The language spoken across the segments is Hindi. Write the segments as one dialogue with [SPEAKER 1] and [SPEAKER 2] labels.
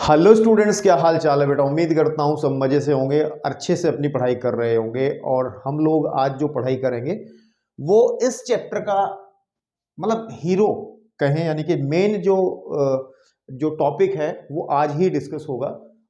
[SPEAKER 1] हेलो स्टूडेंट्स, क्या हाल चाल है बेटा। उम्मीद करता हूँ सब मज़े से होंगे, अच्छे से अपनी पढ़ाई कर रहे होंगे। और हम लोग आज जो पढ़ाई करेंगे वो इस चैप्टर का मतलब हीरो कहें, यानी कि मेन जो टॉपिक है वो आज ही डिस्कस होगा,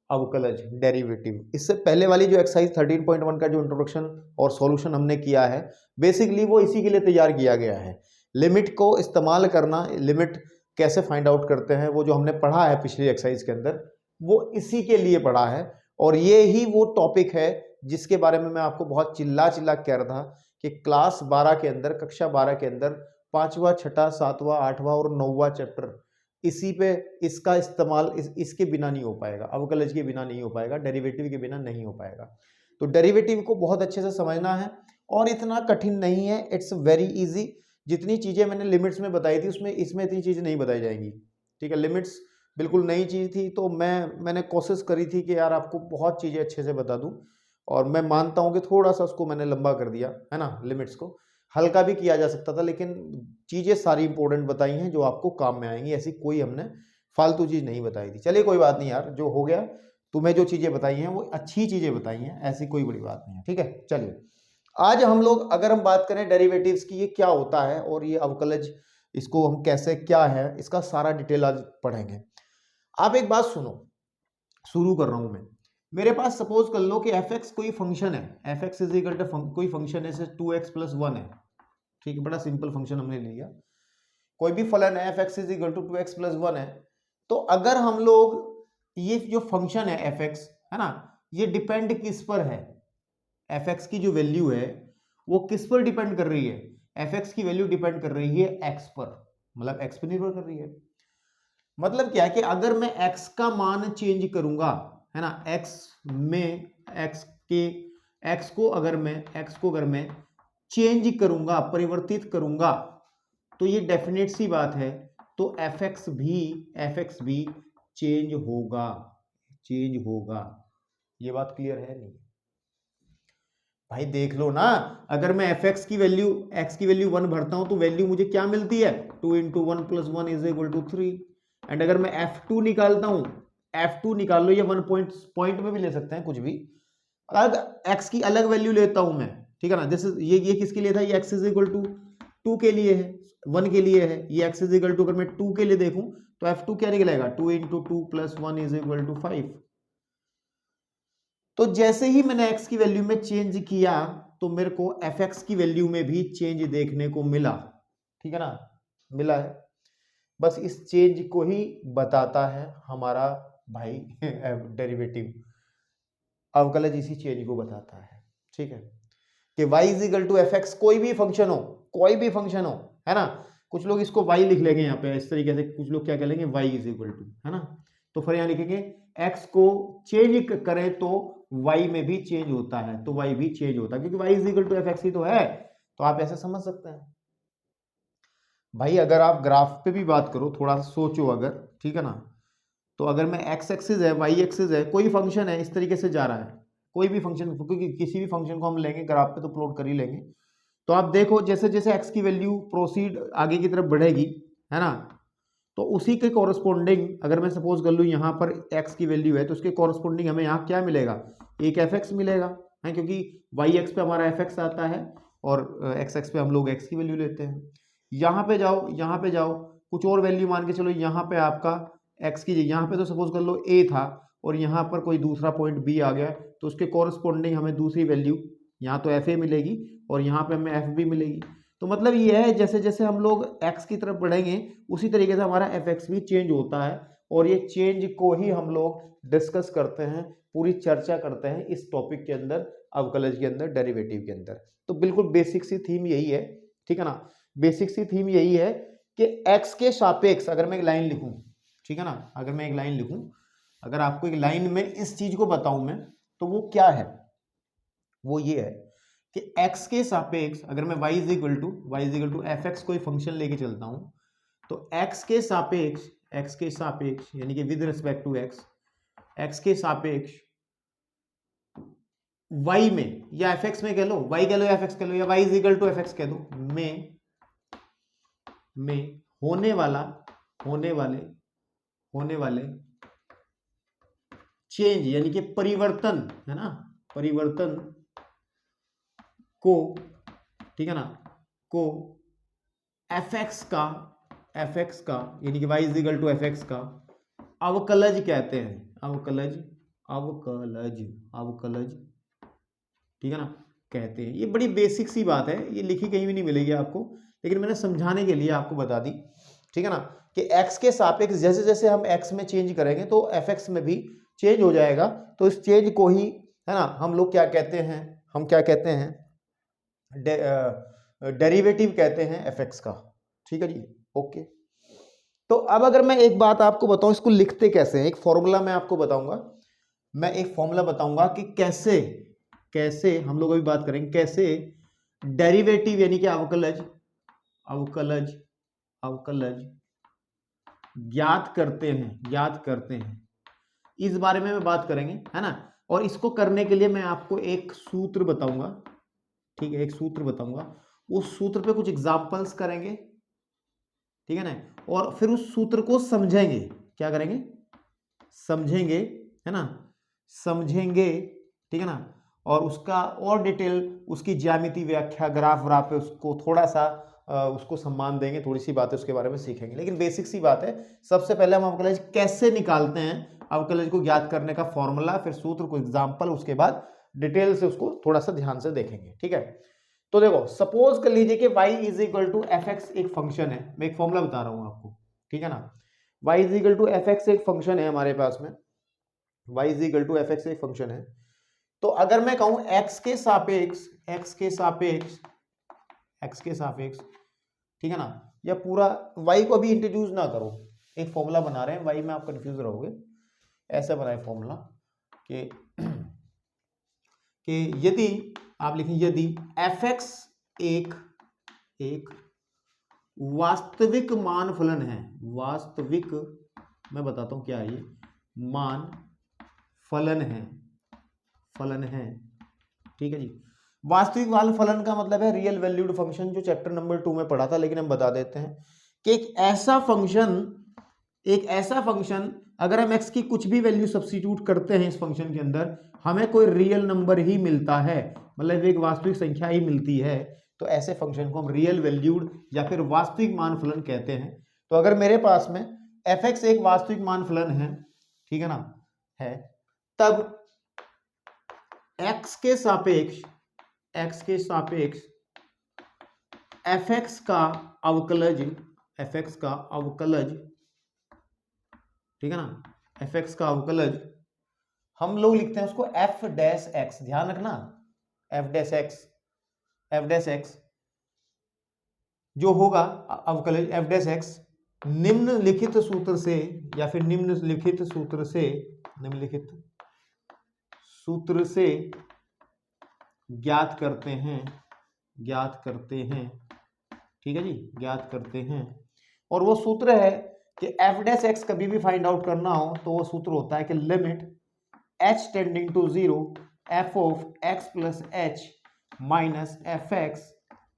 [SPEAKER 1] अवकलज, डेरिवेटिव। इससे पहले वाली जो एक्सरसाइज 13.1 का जो इंट्रोडक्शन और सॉल्यूशन हमने किया है, बेसिकली वो इसी के लिए तैयार किया गया है। लिमिट को इस्तेमाल करना, लिमिट कैसे फाइंड आउट करते हैं, वो जो हमने पढ़ा है पिछली एक्सरसाइज के अंदर, वो इसी के लिए पढ़ा है। और ये ही वो टॉपिक है जिसके बारे में मैं आपको बहुत चिल्ला चिल्ला कह रहा था कि क्लास 12 के अंदर, कक्षा 12 के अंदर 5वां, 6वां, 7वां, 8वां और 9वां चैप्टर इसी पे, इसका इस्तेमाल इसके बिना नहीं हो पाएगा, अवकलज के बिना नहीं हो पाएगा, डेरिवेटिव के बिना नहीं हो पाएगा। तो डेरिवेटिव को बहुत अच्छे से समझना है और इतना कठिन नहीं है, इट्स वेरी इजी। जितनी चीजें मैंने लिमिट्स में बताई थी उसमें इसमें इतनी चीजें नहीं बताई जाएंगी, ठीक है। लिमिट्स बिल्कुल नई चीज थी, तो मैंने कोशिश करी थी कि यार आपको बहुत चीजें अच्छे से बता दूं। और मैं मानता हूं कि थोड़ा सा उसको मैंने लंबा कर दिया है ना, लिमिट्स को हल्का भी किया जा सकता था, लेकिन चीजें सारी इंपॉर्टेंट बताई हैं जो आपको काम में आएंगी। ऐसी कोई हमने फालतू चीज नहीं बताई थी। चलिए कोई बात नहीं यार, जो हो गया, तुम्हें जो चीजें बताई हैं वो अच्छी चीजें बताई हैं, ऐसी कोई बड़ी बात नहीं है, ठीक है। चलिए आज हम लोग, अगर हम बात करें डेरिवेटिव्स की, ये क्या होता है और ये अवकलज, इसको हम कैसे, क्या है, इसका सारा डिटेल आज पढ़ेंगे। आप एक बात सुनो, शुरू कर रहा हूं मैं। मेरे पास सपोज कर लो कि एफ एक्स कोई फंक्शन है, f x is equal to कोई फंक्शन है, जैसे 2x+1 है, ठीक है, बड़ा सिंपल फंक्शन हमने लिया। कोई भी फलन है, f x is equal to 2x+1 है। तो अगर हम लोग, ये जो फंक्शन है एफ एक्स, है ना, ये डिपेंड किस पर है, एफ एक्स की जो वैल्यू है वो किस पर डिपेंड कर रही है, एफ एक्स की वैल्यू डिपेंड कर रही है एक्स पर, मतलब एक्स पर निर्भर कर रही है। मतलब क्या है कि अगर मैं x का मान चेंज करूंगा, है ना, x में x के x को अगर मैं चेंज करूंगा, परिवर्तित करूंगा, तो ये डेफिनेट सी बात है, तो fx भी चेंज होगा, चेंज होगा। ये बात क्लियर है नहीं भाई? देख लो ना, अगर मैं fx की वैल्यू, x की वैल्यू 1 भरता हूं तो वैल्यू मुझे क्या मिलती है, 2 × 1 + 1 = 3। एंड अगर मैं f2 निकालता हूं, f2 निकाल लो, या 1 पॉइंट में भी ले सकते हैं कुछ भी, अगर x की अलग वैल्यू लेता हूं मैं, ठीक है ना, दिस इज, ये किसके लिए था, ये x = 2 के लिए है, 1 के लिए है, ये x = अगर मैं 2 के लिए देखूं तो f2 क्या निकलेगा, 2 × 2 + 1 = 5। तो जैसे ही मैंने x की वैल्यू में चेंज किया तो मेरे को fx की वैल्यू में भी चेंज देखने को मिला, ठीक है ना, मिला है। बस इस चेंज को ही बताता है हमारा भाई डेरिवेटिव, अवकलज इसी चेंज को बताता है, ठीक है, कि y = fx, कोई भी फंक्शन हो, कोई भी फंक्शन हो, है ना। कुछ लोग इसको y लिख लेंगे यहाँ पे इस तरीके से, कुछ लोग क्या करेंगे, y = है ना, तो फिर यहाँ लिखेंगे x को चेंज करें तो y में भी चेंज होता है, तो y भी चेंज होता है, क्योंकि y = fx ही तो है। तो आप ऐसे समझ सकते हैं भाई। अगर आप ग्राफ पे भी बात करो, थोड़ा सा सोचो अगर, ठीक है ना, तो अगर मैं x एक्सिस है, y एक्सिस है, कोई फंक्शन है, इस तरीके से जा रहा है, कोई भी फंक्शन, क्योंकि किसी भी फंक्शन को हम लेंगे ग्राफ पे तो प्लॉट कर ही लेंगे। तो आप देखो जैसे जैसे x की वैल्यू प्रोसीड आगे की तरफ बढ़ेगी, है ना, तो उसी के कॉरस्पॉन्डिंग, अगर मैं सपोज कर लूँ यहाँ पर x की वैल्यू है, तो उसके कॉरस्पॉन्डिंग हमें यहाँ क्या मिलेगा, एक fx मिलेगा, है, क्योंकि y एक्स पे हमारा fx आता है और x एक्स पे हम लोग x की वैल्यू लेते हैं। यहाँ पे जाओ, यहाँ पे जाओ, कुछ और वैल्यू मान के चलो, यहाँ पे आपका x की, यहाँ पे तो सपोज कर लो a था और यहाँ पर कोई दूसरा पॉइंट b आ गया, तो उसके कॉरस्पॉन्डिंग हमें दूसरी वैल्यू, यहाँ तो fa मिलेगी और यहाँ पे हमें fb मिलेगी। तो मतलब ये है, जैसे जैसे हम लोग x की तरफ बढ़ेंगे उसी तरीके से हमारा fx भी चेंज होता है, और ये चेंज को ही हम लोग डिस्कस करते हैं, पूरी चर्चा करते हैं इस टॉपिक के अंदर, अवकलज के अंदर, डेरिवेटिव के अंदर। तो बिल्कुल बेसिक सी थीम यही है, ठीक है ना, बेसिक सी थीम यही है कि x के सापेक्ष अगर मैं एक लाइन लिखूं, ठीक है ना, अगर मैं एक लाइन लिखूं, अगर आपको एक लाइन में इस चीज को बताऊं मैं, तो वो क्या है, वो ये है कि x के सापेक्ष अगर मैं y = fx कोई फंक्शन लेके चलता हूं, तो x के सापेक्ष यानी कि विद रिस्पेक्ट टू x के सापेक्ष y में, या fx में कह लो, y कह लो या fx कह लो, या y = fx कह दो, में होने वाले चेंज यानी कि परिवर्तन, है ना, परिवर्तन को, ठीक है ना, को fx का यानी कि y is equal to fx का अवकलज कहते हैं, अवकलज, ठीक है ना, कहते हैं। ये बड़ी बेसिक सी बात है, ये लिखी कहीं भी नहीं मिलेगी आपको, लेकिन मैंने समझाने के लिए आपको बता दी, ठीक है ना, कि x के सापेक्ष जैसे जैसे हम x में चेंज करेंगे तो fx में भी चेंज हो जाएगा। तो इस चेंज को ही, है ना, हम लोग क्या कहते हैं, हम क्या कहते हैं, डेरिवेटिव कहते हैं fx का, ठीक है जी, ओके। तो अब अगर मैं एक बात आपको बताऊं, इसको लिखते कैसे हैं, एक फॉर्मूला मैं आपको बताऊंगा, मैं एक फॉर्मूला बताऊंगा कि कैसे कैसे हम लोग अभी बात करेंगे कैसे डेरिवेटिव यानी कि अवकलज ज्ञात करते हैं, इस बारे में बात करेंगे, है ना। और इसको करने के लिए मैं आपको एक सूत्र बताऊंगा, ठीक है, एक सूत्र बताऊंगा, उस सूत्र पे कुछ एग्जांपल्स करेंगे, ठीक है ना, और फिर उस सूत्र को समझेंगे, क्या करेंगे, समझेंगे, है ना, समझेंगे, ठीक है ना, और उसका और डिटेल, उसकी ज्यामिति, व्याख्या, ग्राफ पे उसको थोड़ा सा उसको सम्मान देंगे, थोड़ी सी बातें उसके बारे में सीखेंगे। लेकिन बेसिक सी बात है, सबसे पहले हम अवकलज कैसे निकालते हैं, अवकलज को ज्ञात करने का फॉर्मूला, फिर सूत्र को एग्जाम्पल, उसके बाद डिटेल से उसको थोड़ा सा ध्यान से देखेंगे, ठीक है। तो देखो, सपोज कर लीजिए कि y is equal to f x एक फंक्शन है, मैं एक फॉर्मूला बता रहा हूं आपको, ठीक है ना, y is equal to f x एक फंक्शन है हमारे पास में, y is equal to f x एक फंक्शन है। तो अगर मैं कहूं x के सापेक्ष, ठीक है ना, या पूरा y को अभी इंट्रोड्यूस ना करो, एक फॉर्मूला बना रहे हैं, y में आप कंफ्यूज रहोगे, ऐसा बनाए फॉर्मूला कि यदि आप लिखें, यदि fx एक वास्तविक मान फलन है, वास्तविक, मैं बताता हूं क्या है ये, मान फलन है, ठीक है जी। वास्तविक मान फलन का मतलब है रियल वैल्यूड फंक्शन, जो चैप्टर नंबर 2 में पढ़ा था, लेकिन हम बता देते हैं कि एक ऐसा फंक्शन अगर हम x की कुछ भी वैल्यू सब्स्टिट्यूट करते हैं इस फंक्शन के अंदर, हमें कोई रियल नंबर ही मिलता है, मतलब एक वास्तविक संख्या ही मिलती है, तो ऐसे फंक्शन को हम रियल वैल्यूड या फिर वास्तविक मान फलन कहते हैं। तो अगर मेरे पास में fx एक वास्तविक मान फलन है, ठीक है ना, है, तब x के सापेक्ष fx का अवकलज, ठीक है ना, fx का अवकलज हम लोग लिखते हैं उसको f डैश x, ध्यान रखना, f डैश x जो होगा अवकलज f डैश x निम्नलिखित सूत्र से, या फिर निम्नलिखित सूत्र से ज्ञात करते हैं, ठीक है जी, ज्ञात करते हैं। और वो सूत्र है कि f डैश x कभी भी फाइंड आउट करना हो तो वो सूत्र होता है कि limit h tending to 0 f of x plus h minus f x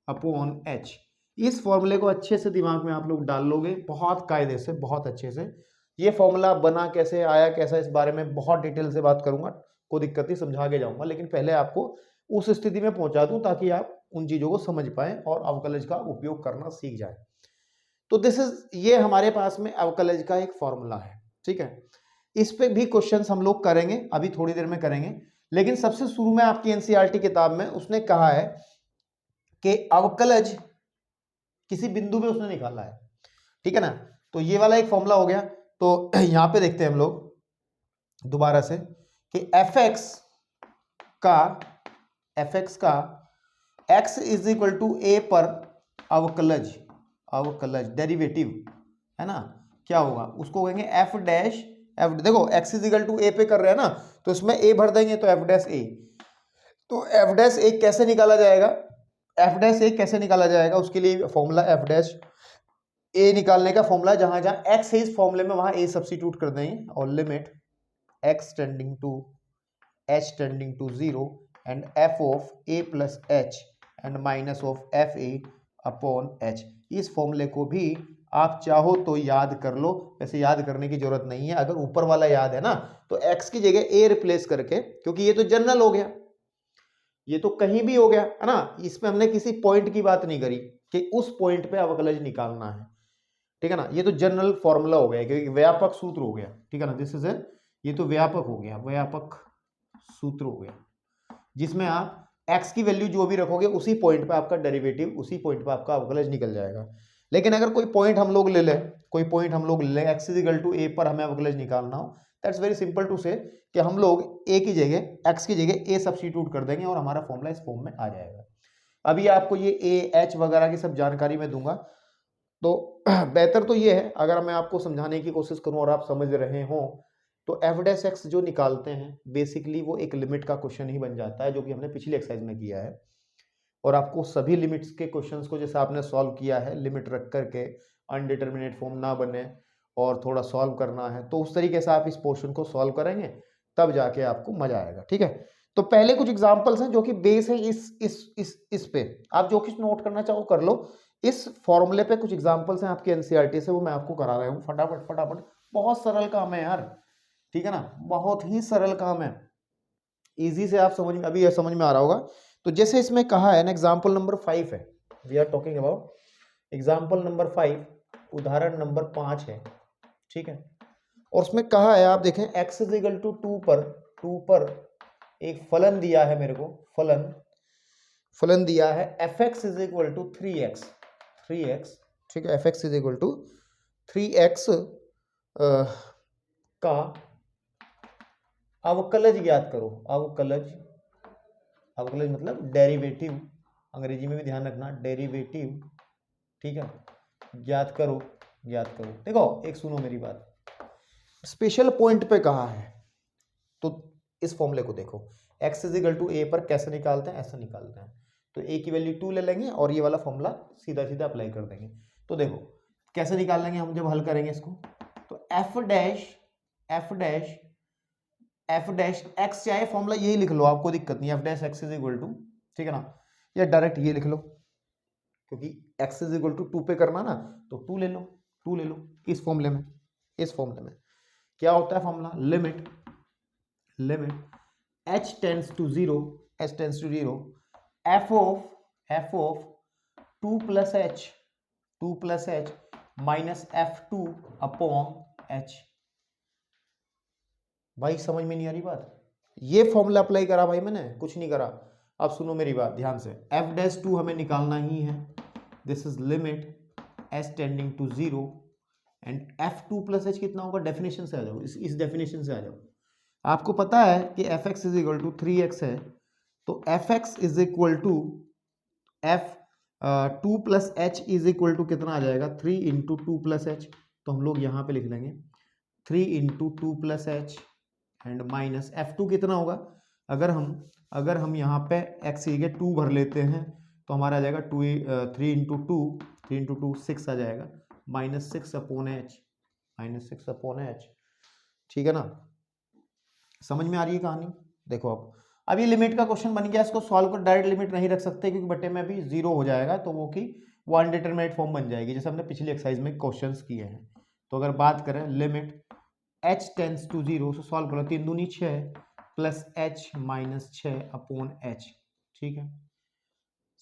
[SPEAKER 1] upon h। इस फॉर्मूले को अच्छे से दिमाग में आप लोग डाल लोगे, बहुत कायदे से, बहुत अच्छे से। ये फॉर्मूला बना कैसे, आया कैसा, इस बारे में बहुत डिटेल से बात करूंगा, कोई दिक्कत नहीं, समझा के जाऊंगा, लेकिन पहले आपको उस स्थिति में पहुंचा दूं ताकि आप उन चीजों को समझ पाएं और अवकलज का उपयोग करना सीख जाएं। तो ये हमारे पास में अवकलज का एक फॉर्मूला है, ठीक है। इस पे भी क्वेश्चंस हम लोग करेंगे, अभी थोड़ी देर में करेंगे, लेकिन सबसे शुरू में आपकी एनसीईआरटी किताब में उसने कहा है कि अवकलज किसी बिंदु पे उसने निकाला है, ठीक है ना। तो ये वाला एक फॉर्मूला हो गया। तो यहां पे देखते हैं हम लोग दोबारा से कि एफ एक्स का x इज इक्वल टू ए पर अवकलज डेरिवेटिव, है ना, क्या होगा, उसको कहेंगे f डैश f, देखो x इज इक्वल टू ए पे कर रहे हैं ना, तो इसमें a भर देंगे तो f डैश a। तो f डैश a कैसे निकाला जाएगा, उसके लिए फॉर्मूला f डैश a निकालने का फॉर्मूला, जहां जहां x है इस फॉर्मूले में वहां a सब्स्टिट्यूट कर देंगे, और limit x tending to 0 and f of a plus h and minus of f a upon h। इस फॉर्मूले को भी आप चाहो तो याद कर लो, वैसे याद करने की जरूरत नहीं है। अगर ऊपर वाला याद है ना तो x की जगह a रिप्लेस करके, क्योंकि ये तो जनरल हो गया, ये तो कहीं भी हो गया है ना, इसमें हमने किसी पॉइंट की बात नहीं करी कि उस पॉइंट पे अवकलज निकालना है, ठीक है ना। ये तो जनरल फॉर्मूला हो गया, क्योंकि व्यापक सूत्र हो गया, ठीक है ना। दिस इज ए, ये तो व्यापक हो गया, व्यापक सूत्र हो गया, जिसमें आप x की वैल्यू जो भी रखोगे उसी पॉइंट पे आपका डेरिवेटिव, उसी पॉइंट पे आपका अवकलज निकल जाएगा। लेकिन अगर कोई पॉइंट हम लोग ले लें, कोई पॉइंट हम लोग ले लें x is equal to a पर हमें अवकलज निकालना हो, दैट्स वेरी सिंपल टू से कि हम लोग a की जगह, x की जगह a सब्स्टिट्यूट कर देंगे और हमारा फॉर्मूला इस फॉर्म में आ जाएगा। अभी आपको ये a h वगैरह की सब जानकारी मैं दूंगा, तो बेहतर तो ये है अगर मैं आपको समझाने की कोशिश करूं और आप समझ रहे हो, तो एफ डैश एक्स जो निकालते हैं बेसिकली वो एक लिमिट का क्वेश्चन ही बन जाता है, जो कि हमने पिछली एक्सरसाइज में किया है। और आपको सभी लिमिट्स के क्वेश्चंस को जैसे आपने सॉल्व किया है, लिमिट रख करके अनडिटरमिनेट फॉर्म ना बने और थोड़ा सॉल्व करना है, तो उस तरीके से आप इस पोर्शन को सॉल्व करेंगे, तब जाके आपको मजा आएगा, ठीक है। तो पहले कुछ एग्जांपल्स हैं जो कि बेस है इस पे, आप जो कुछ नोट करना चाहो कर लो। इस फॉर्मूले पे कुछ एग्जांपल्स हैं आपके एनसीईआरटी से, वो मैं आपको करा रहा हूँ फटाफट फटाफट। बहुत सरल काम है यार, ठीक है ना, बहुत ही सरल काम है, इजी से आप समझ में, अभी ये समझ में आ रहा होगा। तो जैसे इसमें कहा है ना, एग्जाम्पल नंबर 5 है, we are talking about example number 5, उदाहरण नंबर 5 है, ठीक है। और उसमें कहा है, आप देखें, x इज इक्वल टू 2 पर एक फलन दिया है मेरे को, फलन दिया है fx is equal to 3x, ठीक है, fx is equal to 3x का अवकलज ज्ञात करो। अवकलज मतलब डेरिवेटिव, अंग्रेजी में भी ध्यान रखना, डेरिवेटिव, ठीक है, ज्ञात करो। देखो एक सुनो मेरी बात, स्पेशल पॉइंट पे कहा है, तो इस फॉर्मूले को देखो, x is equal to a पर कैसे निकालते हैं, ऐसे निकालते हैं। तो a की वैल्यू 2 ले लेंगे और ये वाला फॉर्मूला सीधा सीधा अप्लाई कर देंगे। तो देखो कैसे निकाल लेंगे हम जब हल करेंगे इसको, तो f डैश x, चाहे फॉर्मूला यही लिख लो, आपको दिक्कत नहीं है, f dash x is equal to, ठीक है ना, या डायरेक्ट ये लिख लो, क्योंकि x इज इक्वल टू 2 पे करना ना, तो 2 ले लो इस फॉर्मूले में। क्या होता है formula, limit h tends to 0 f of 2 plus h minus f2 upon h। भाई समझ में नहीं आ रही बात, ये फॉर्मूला अप्लाई करा भाई, मैंने कुछ नहीं करा। अब सुनो मेरी बात ध्यान से, f डैश 2 हमें निकालना ही है, this is limit h tending to 0 and f2 plus h कितना होगा, डेफिनेशन से आ जाओ, इस डेफिनेशन से आ जाओ। आपको पता है कि fx is equal to 3x है, तो fx is equal to f 2 plus h is equal to कितना आ जाएगा, 3 इंटू 2 प्लस h। तो हम लोग यहाँ पे लिख लेंगे 3 into 2 plus h and minus f2 कितना होगा, अगर हम यहाँ पे x की जगह 2 भर लेते हैं तो हमारा आ जाएगा 3 इंटू 2 6 आ जाएगा, माइनस 6 अपॉन h, ठीक है ना। समझ में आ रही है कहानी। देखो अब ये लिमिट का क्वेश्चन बन गया, इसको सॉल्व कर, डायरेक्ट लिमिट नहीं रख सकते क्योंकि बटे में अभी 0 हो जाएगा, तो वो अनडिटरमिनेट फॉर्म बन जाएगी, जैसे हमने पिछली एक्सरसाइज में क्वेश्चंस किए हैं। तो अगर बात करें limit h tends to 0, so solve करो, 3 दूनी 6 plus h minus 6 upon h, ठीक है,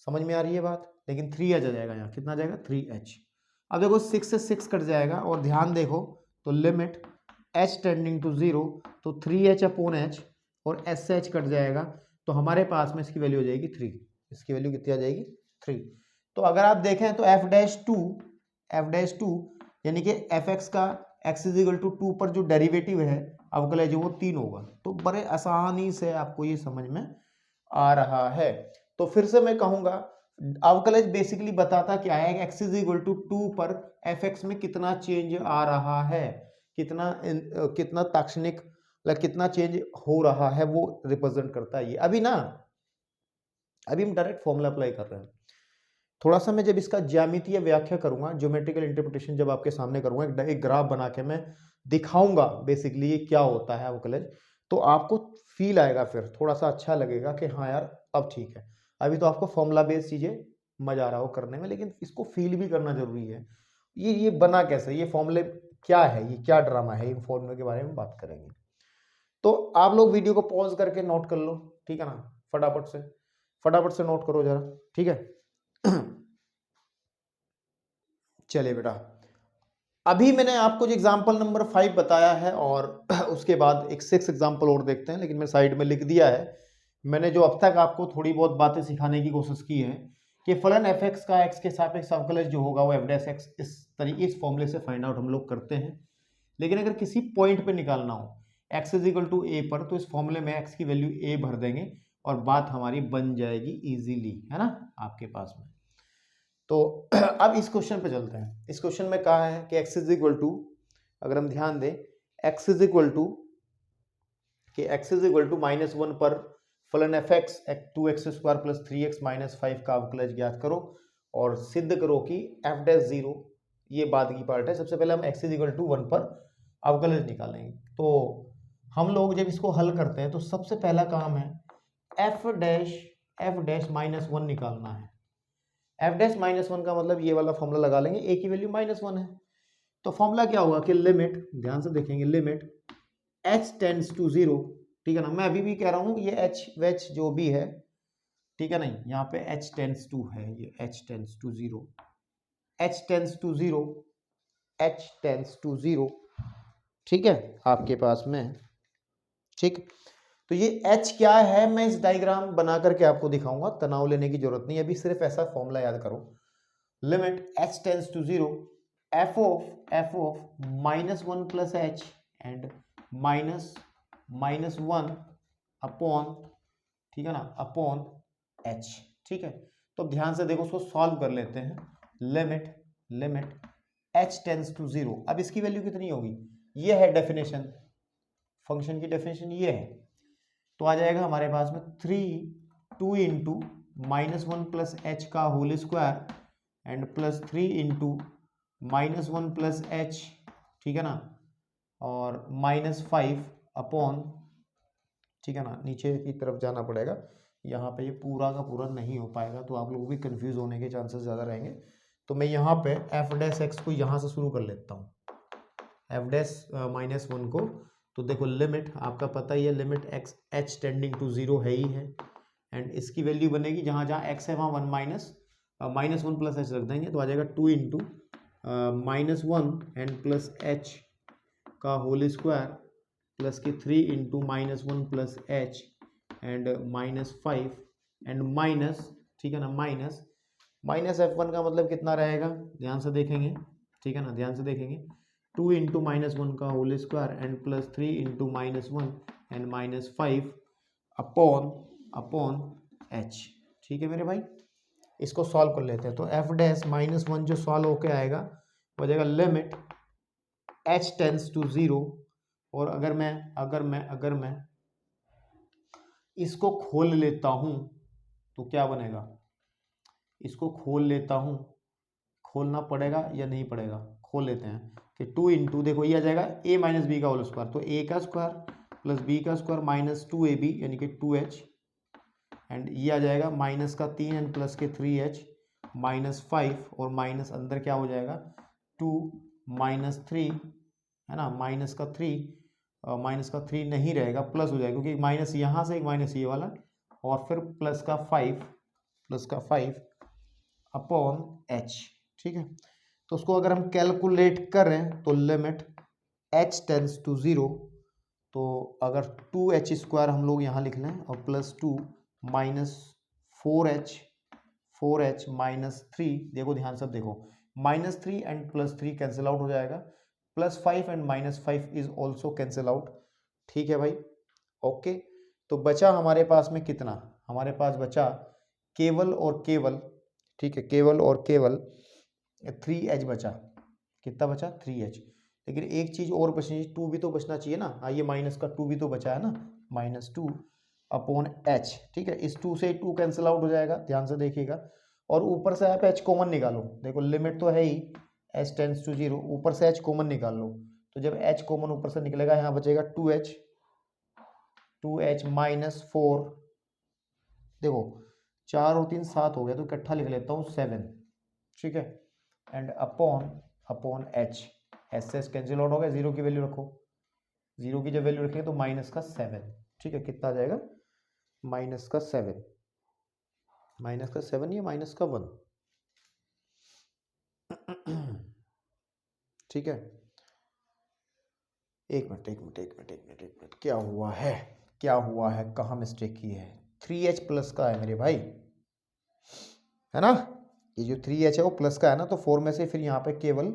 [SPEAKER 1] समझ में आ रही है बात। लेकिन 3 आ जाएगा यहाँ, कितना आ जाएगा 3h। अब देखो 6 से 6 कट जाएगा, और ध्यान देखो तो लिमिट h टेंडिंग टू 0, तो 3h अपॉन h और s से h कट जाएगा, तो हमारे पास में इसकी वैल्यू हो जाएगी 3, इसकी वैल्यू कितनी आ जाएगी 3। तो अगर आप देखें तो f डैश 2 यानी कि fx का x इज इक्वल टू 2 पर जो डेरिवेटिव है अवकलज वो 3 होगा। तो बड़े आसानी से आपको ये समझ में आ रहा है। तो फिर से मैं कहूंगा, अवकलज बेसिकली बताता क्या है, x इज इक्वल टू 2 पर fx में कितना चेंज आ रहा है, कितना ताक्षणिक, कितना चेंज हो रहा है, वो रिप्रेजेंट करता है ये। अभी हम डायरेक्ट फॉर्मूला अप्लाई कर रहे हैं। थोड़ा सा मैं जब इसका ज्यामितीय व्याख्या करूंगा, ज्योमेट्रिकल इंटरप्रिटेशन जब आपके सामने करूंगा, एक ग्राफ बना के मैं दिखाऊंगा बेसिकली ये क्या होता है अवकलज, तो आपको फील आएगा, फिर थोड़ा सा अच्छा लगेगा कि हाँ यार अब ठीक है। अभी तो आपको फॉर्मूला बेस्ड चीजें मजा आ रहा हो करने में, लेकिन इसको फील भी करना जरूरी है। ये बना कैसे, ये फॉर्मूले क्या है, ये क्या ड्रामा है, इन फॉर्मूले के बारे में बात करेंगे। तो आप लोग वीडियो को पॉज करके नोट कर लो, ठीक है ना, फटाफट से नोट करो जरा, ठीक है। चलिए बेटा, अभी मैंने आपको जो एग्जाम्पल नंबर 5 बताया है और उसके बाद एक 6 एग्जाम्पल और देखते हैं, लेकिन मैं साइड में लिख दिया है। मैंने जो अब तक आपको थोड़ी बहुत बातें सिखाने की कोशिश की है कि फलन एफ एक्स का एक्स के सापेक्ष अवकलज जो होगा वो एफ डैश एक्स इस तरीके इस फॉर्मूले से फाइंड आउट हम लोग करते हैं। लेकिन अगर किसी पॉइंट पे निकालना हो x इज इक्वल टू ए पर, तो इस फॉर्मूले में x की वैल्यू a भर देंगे और बात हमारी बन जाएगी इजीली, है ना, आपके पास में। तो अब इस क्वेश्चन पे चलते हैं। इस क्वेश्चन में कहा है कि x इज इक्वल टू, अगर हम ध्यान दें, x इज इक्वल टू -1 पर फलन f x 2x² plus 3x minus 5 का अवकलज ज्ञात करो और सिद्ध करो कि एफ डैश 0, ये बाद की पार्ट है। सबसे पहले हम x इज इक्वल टू 1 पर अवकलज निकालेंगे। तो हम लोग जब इसको हल करते हैं तो सबसे पहला काम है एफ डैश -1 निकालना है। एफ डैश -1 का मतलब ये वाला फॉर्मूला लगा लेंगे, a की वैल्यू -1 है। तो फॉर्मूला क्या होगा कि लिमिट, ध्यान से देखेंगे, लिमिट h टेंड्स टू 0, ठीक है ना। मैं अभी भी कह रहा हूं ये h वेच जो भी है, ठीक है, नहीं यहाँ पे h टेंड्स टू है, ये h tends to 0, h tends to 0, h tends to 0, ठीक है, आपके पास में, ठीक। तो ये h क्या है मैं इस डायग्राम बना करके आपको दिखाऊंगा, तनाव लेने की जरूरत नहीं, अभी सिर्फ ऐसा फॉर्मूला याद करो। Limit h tends to 0 f of -1 plus h and -1 upon, ठीक है ना, अपॉन h, ठीक है। तो अब ध्यान से देखो, उसको सॉल्व कर लेते हैं। लिमिट h टेंड्स टू 0, अब इसकी वैल्यू कितनी होगी, ये है डेफिनेशन, फंक्शन की डेफिनेशन ये है। तो आ जाएगा हमारे पास में 2 इंटू -1 प्लस h का whole square and plus 3 into -1 plus h, ठीक है ना, और -5 अपॉन, ठीक है ना, नीचे की तरफ जाना पड़ेगा, यहाँ पे ये पूरा का पूरा नहीं हो पाएगा, तो आप लोग भी कंफ्यूज होने के चांसेस ज़्यादा रहेंगे। तो मैं यहाँ पे एफ डैश एक्स को यहाँ से शुरू कर लेता हूँ, एफ डैश -1 को। तो देखो लिमिट आपका पता ही है, limit x h tending to 0 है ही है, एंड इसकी वैल्यू बनेगी जहाँ जहाँ एक्स है वहाँ 1 -1 प्लस एच रख देंगे, तो आ जाएगा 2 इंटू -1 एंड प्लस एच का होल स्क्वायर प्लस के 3 into -1 plus H and -5 and minus, ठीक है ना, माइनस F1 का मतलब कितना रहेगा, ध्यान से देखेंगे, ठीक है ना, ध्यान से देखेंगे, 2 इंटू -1 का whole square and plus 3 into -1 and -5 upon h, ठीक है मेरे भाई। इसको सॉल्व कर लेते हैं। तो f डैश -1 जो सॉल्व होके आएगा वो हो जाएगा लिमिट h टेंड्स टू 0, और अगर मैं इसको खोल लेता हूं तो क्या बनेगा, इसको खोल लेता हूं, खोलना पड़ेगा या नहीं पड़ेगा, खोल लेते हैं कि 2 इंटू, देखो ये आ जाएगा a माइनस बी का होल स्क्वायर, तो a का स्क्वायर प्लस b का स्क्वायर माइनस 2ab यानी कि 2h, एंड ये आ जाएगा माइनस का 3 एंड प्लस के 3h -5, और माइनस अंदर क्या हो जाएगा 2 -3, है ना, माइनस का 3 नहीं रहेगा, प्लस हो जाएगा, क्योंकि माइनस यहाँ से एक माइनस ये वाला, और फिर प्लस का 5 अपॉन h, ठीक है। तो उसको अगर हम कैलकुलेट करें तो लिमिट h टेंड्स टू 0, तो अगर 2h स्क्वायर हम लोग यहाँ लिख लें और प्लस 2 माइनस 4h -3, देखो ध्यान से देखो, -3 एंड +3 कैंसिल आउट हो जाएगा, +5 and -5 is also cancel out, ठीक है भाई, ओके। तो बचा हमारे पास में कितना, हमारे पास बचा केवल और केवल, ठीक है, केवल और केवल 3h बचा, कितना बचा 3h। लेकिन एक चीज और बचनी, 2 भी तो बचना चाहिए ना, ये माइनस का 2 भी तो बचा है ना, -2 अपॉन h, ठीक है। इस 2 से 2 कैंसिल आउट हो जाएगा, ध्यान से देखिएगा, और ऊपर से आप h कॉमन निकालो, देखो लिमिट तो है ही h टेंड्स टू 0, ऊपर से h कॉमन निकाल लो, तो जब h कॉमन ऊपर से निकलेगा यहाँ बचेगा 2h -4, देखो 4 और 3 7 हो गया, तो इकट्ठा लिख लेता हूँ 7, ठीक है, and upon upon H, S से एच कैंसिल आउट हो गया, जीरो की वैल्यू रखो, जीरो की जब वैल्यू रखेंगे तो माइनस का 7, ठीक है, कितना आ जाएगा माइनस का 7, माइनस का 7 या माइनस का 1, ठीक है। एक मिनट, क्या हुआ है, कहाँ मिस्टेक की है, 3h प्लस का है मेरे भाई, है ना, ये जो 3h है वो प्लस का है ना, तो 4 में से फिर यहाँ पे केवल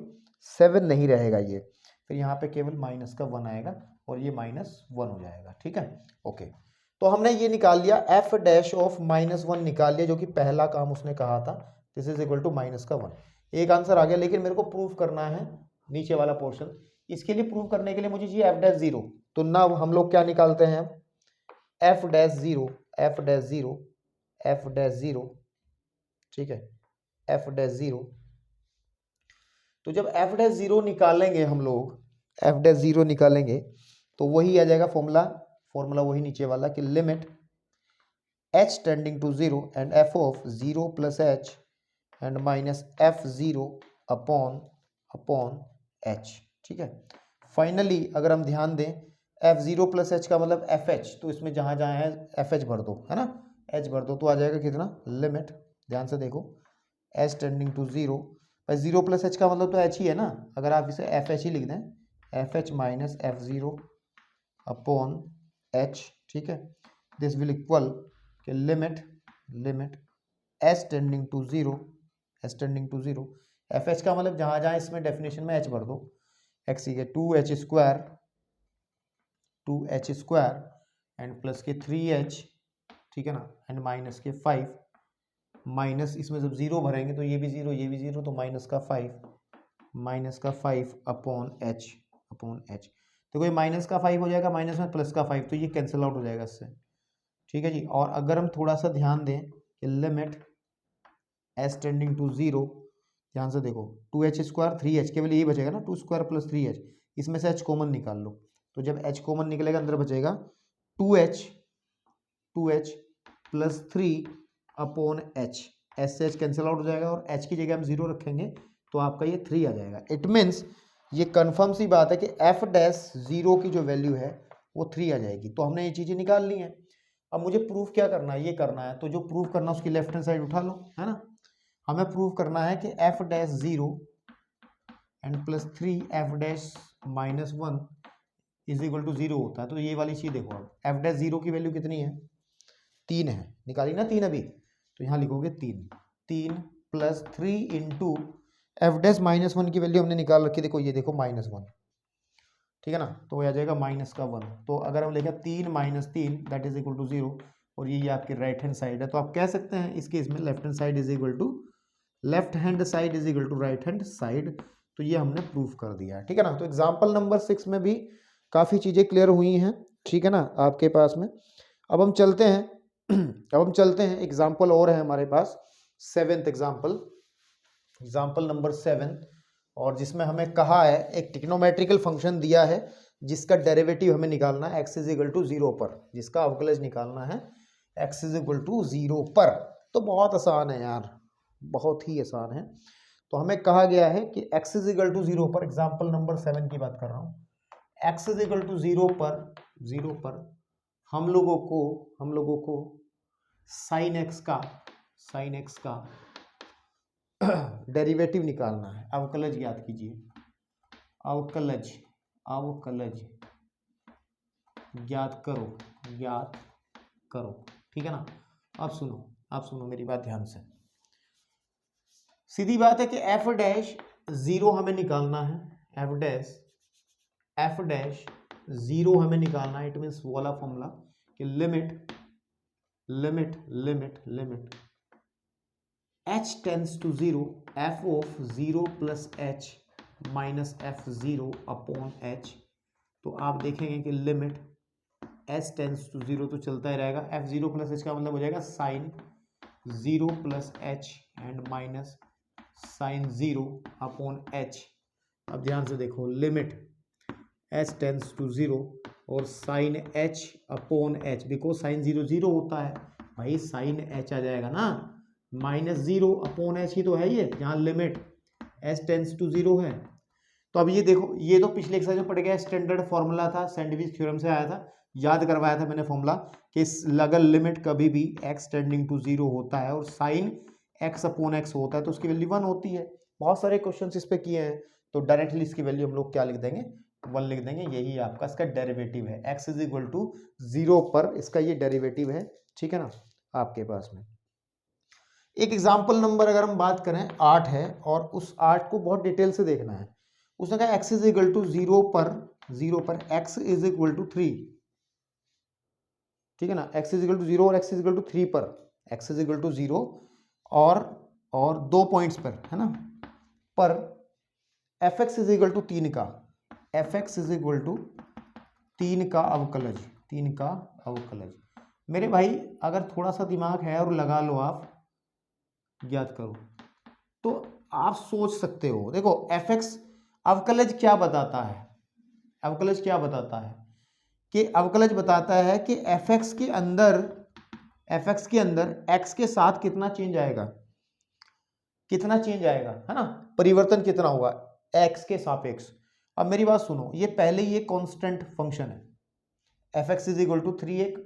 [SPEAKER 1] 7 नहीं रहेगा, ये फिर यहाँ पे केवल माइनस का 1 आएगा और ये -1 हो जाएगा, ठीक है, ओके। तो हमने ये निकाल लिया f डैश ऑफ -1 निकाल लिया, जो कि पहला काम उसने कहा था, दिस इज इक्वल टू -1, एक आंसर आ गया। लेकिन मेरे को प्रूफ करना है नीचे वाला पोर्शन, इसके लिए प्रूफ करने के लिए मुझे चाहिए f डैश 0, तो ना हम लोग क्या निकालते हैं, f dash 0, f dash 0, f dash 0, ठीक है, f डैश 0, तो जब f डैश 0 निकालेंगे हम लोग, f डैश 0 निकालेंगे तो वही आ जाएगा फॉर्मूला वही नीचे वाला कि limit h tending to 0 and f of 0 plus h and minus f0 upon h, ठीक है। फाइनली अगर हम ध्यान दें f0 प्लस h का मतलब fh, तो इसमें जहाँ जहाँ है fh भर दो, है ना, h भर दो, तो आ जाएगा कितना, लिमिट, ध्यान से देखो, h टेंडिंग टू 0, भाई 0 प्लस h का मतलब तो h ही है ना, अगर आप इसे fh ही लिख दें, fh minus f0 upon h, ठीक है, दिस विल इक्वल के limit s tending to 0, s tending to 0, fh का मतलब जहाँ जहाँ इसमें डेफिनेशन में h भर दो, x ही है 2h स्क्वायर एंड प्लस के 3h, ठीक है ना, एंड माइनस के 5, माइनस इसमें जब 0 भरेंगे तो ये भी 0, तो माइनस का 5 अपॉन h, तो कोई माइनस का 5 हो जाएगा, माइनस में प्लस का 5, तो ये कैंसिल आउट हो जाएगा इससे, ठीक है जी। और अगर हम थोड़ा सा ध्यान दें कि लिमिट s टेंडिंग टू 0, ध्यान से देखो, 2h स्क्वायर 3h, केवल यही बचेगा ना, 2 स्क्वायर प्लस 3h, इसमें से h कॉमन निकाल लो, तो जब h कॉमन निकलेगा अंदर बचेगा 2h plus 3 upon h, s से h कैंसिल आउट हो जाएगा और h की जगह हम 0 रखेंगे तो आपका ये 3 आ जाएगा। इट मीन्स ये कंफर्म सी बात है कि f डैश 0 की जो वैल्यू है वो 3 आ जाएगी। तो हमने ये चीज़ें निकाल ली हैं, अब मुझे प्रूफ क्या करना है, ये करना है, तो जो प्रूफ करना है उसकी लेफ्ट हैंड साइड उठा लो, है ना। हमें प्रूफ करना है कि f dash 0 and plus 3 f dash -1 is equal to 0 होता है। तो ये वाली चीज़ देखो, अब f डैश 0 की वैल्यू कितनी है, 3 है, निकाली ना 3 अभी, तो यहाँ लिखोगे 3 प्लस 3 इंटू एफ डैश -1 की वैल्यू हमने निकाल रखी, देखो ये देखो -1, ठीक है ना, तो वो आ जाएगा माइनस का 1। तो अगर हम लिखें 3 minus 3 that is equal to 0, और ये आपकी राइट हैंड साइड है, तो आप कह सकते हैं इस केस में left hand side is equal to right hand side. तो ये हमने प्रूफ कर दिया है, ठीक है ना। तो एग्जाम्पल नंबर 6 में भी काफ़ी चीज़ें क्लियर हुई हैं, ठीक है ना, आपके पास में। अब हम चलते हैं एग्जाम्पल और है हमारे पास, 7th एग्जाम्पल नंबर 7, और जिसमें हमें कहा है एक ट्रिग्नोमेट्रिकल फंक्शन दिया है जिसका डेरिवेटिव हमें निकालना है x इज इक्वल टू 0 पर, जिसका अवकलज निकालना है x इज इक्वल टू 0 पर। तो बहुत आसान है यार, बहुत ही आसान है। तो हमें कहा गया है कि x इज इक्वल टू 0 पर, एग्जाम्पल नंबर 7 की बात कर रहा हूँ, x इज इक्वल टू 0 पर हम लोगों को साइन एक्स का डेरिवेटिव निकालना है, अवकलज ज्ञात कीजिए, अवकलज ज्ञात करो, ठीक है ना। अब सुनो मेरी बात ध्यान से, सीधी बात है कि f डैश 0 हमें निकालना है, f डैश 0 हमें निकालना है। इट मीन्स वो वाला फॉर्मूला कि limit h tends to 0 f of 0 plus h minus f0 upon h। तो आप देखेंगे कि लिमिट h टेंड्स टू 0 तो चलता ही रहेगा, f0 प्लस h का मतलब हो जाएगा sine 0 plus h and minus sine 0 upon h। अब ध्यान से देखो, लिमिट h टेंड्स टू 0 और sine h upon h, because sine 0 होता है भाई, साइन h आ जाएगा ना, -0 अपॉन h ही तो है ये, यहाँ लिमिट एच टेंस टू 0 है। तो अब ये देखो, ये तो पिछले एक्सरसाइज में पढ़ गया, स्टैंडर्ड फॉर्मूला था, सैंडविच थ्योरम से आया था, याद करवाया था मैंने फॉर्मूला कि अगर लिमिट कभी भी x टेंडिंग टू 0 होता है और साइन x अपॉन x होता है तो उसकी वैल्यू 1 होती है। बहुत सारे क्वेश्चन इस पे किए हैं, तो डायरेक्टली इसकी वैल्यू हम लोग क्या लिख देंगे, 1 लिख देंगे। यही आपका इसका डेरिवेटिव है, x इज इक्वल टू 0 पर इसका ये डेरिवेटिव है, ठीक है ना आपके पास में। एक एग्जाम्पल नंबर अगर हम बात करें 8 है, और उस 8 को बहुत डिटेल से देखना है। उसने कहा x इज इक्वल टू 0 पर x इज इक्वल टू 3, ठीक है ना, x इज इक्वल टू 0 और x इज इक्वल टू 3 पर, x इज इक्वल टू 0 और 2 पॉइंट्स पर, है ना, पर fx इज इक्वल टू 3 का, fx इज इक्वल टू 3 का अवकलज, 3 का अवकलज। मेरे भाई अगर थोड़ा सा दिमाग है और लगा लो, आप याद करो तो आप सोच सकते हो। देखो fx अवकलज क्या बताता है, अवकलज क्या बताता है कि अवकलज बताता है कि fx के अंदर x के साथ कितना चेंज आएगा, कितना चेंज आएगा, है ना, परिवर्तन कितना होगा x के सापेक्ष। अब मेरी बात सुनो, ये पहले ये कांस्टेंट फंक्शन है, fx इज इक्वल टू 3 एक,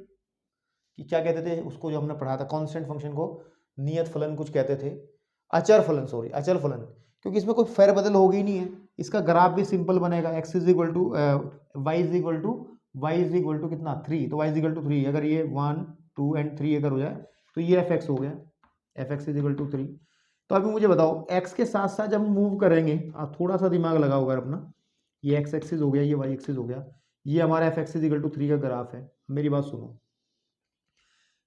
[SPEAKER 1] कि क्या कहते थे उसको, जो हमने पढ़ा था कांस्टेंट फंक्शन को नियत फलन कुछ कहते थे, अचर फलन, सॉरी अचर फलन, क्योंकि इसमें कोई फेरबदल होगी नहीं है। इसका ग्राफ भी सिंपल बनेगा, x is equal to y is equal to कितना 3, तो y इज इक्वल टू 3, अगर ये 1 2 एंड 3 अगर हो जाए तो ये fx हो गया, fx इज इक्वल टू 3। तो अभी मुझे बताओ x के साथ साथ जब हम मूव करेंगे, आप थोड़ा सा दिमाग लगाओ अगर अपना, ये x एक्सिस हो गया, ये y एक्सिस हो गया, ये हमारा fx इज इक्वल टू 3 का ग्राफ है। मेरी बात सुनो,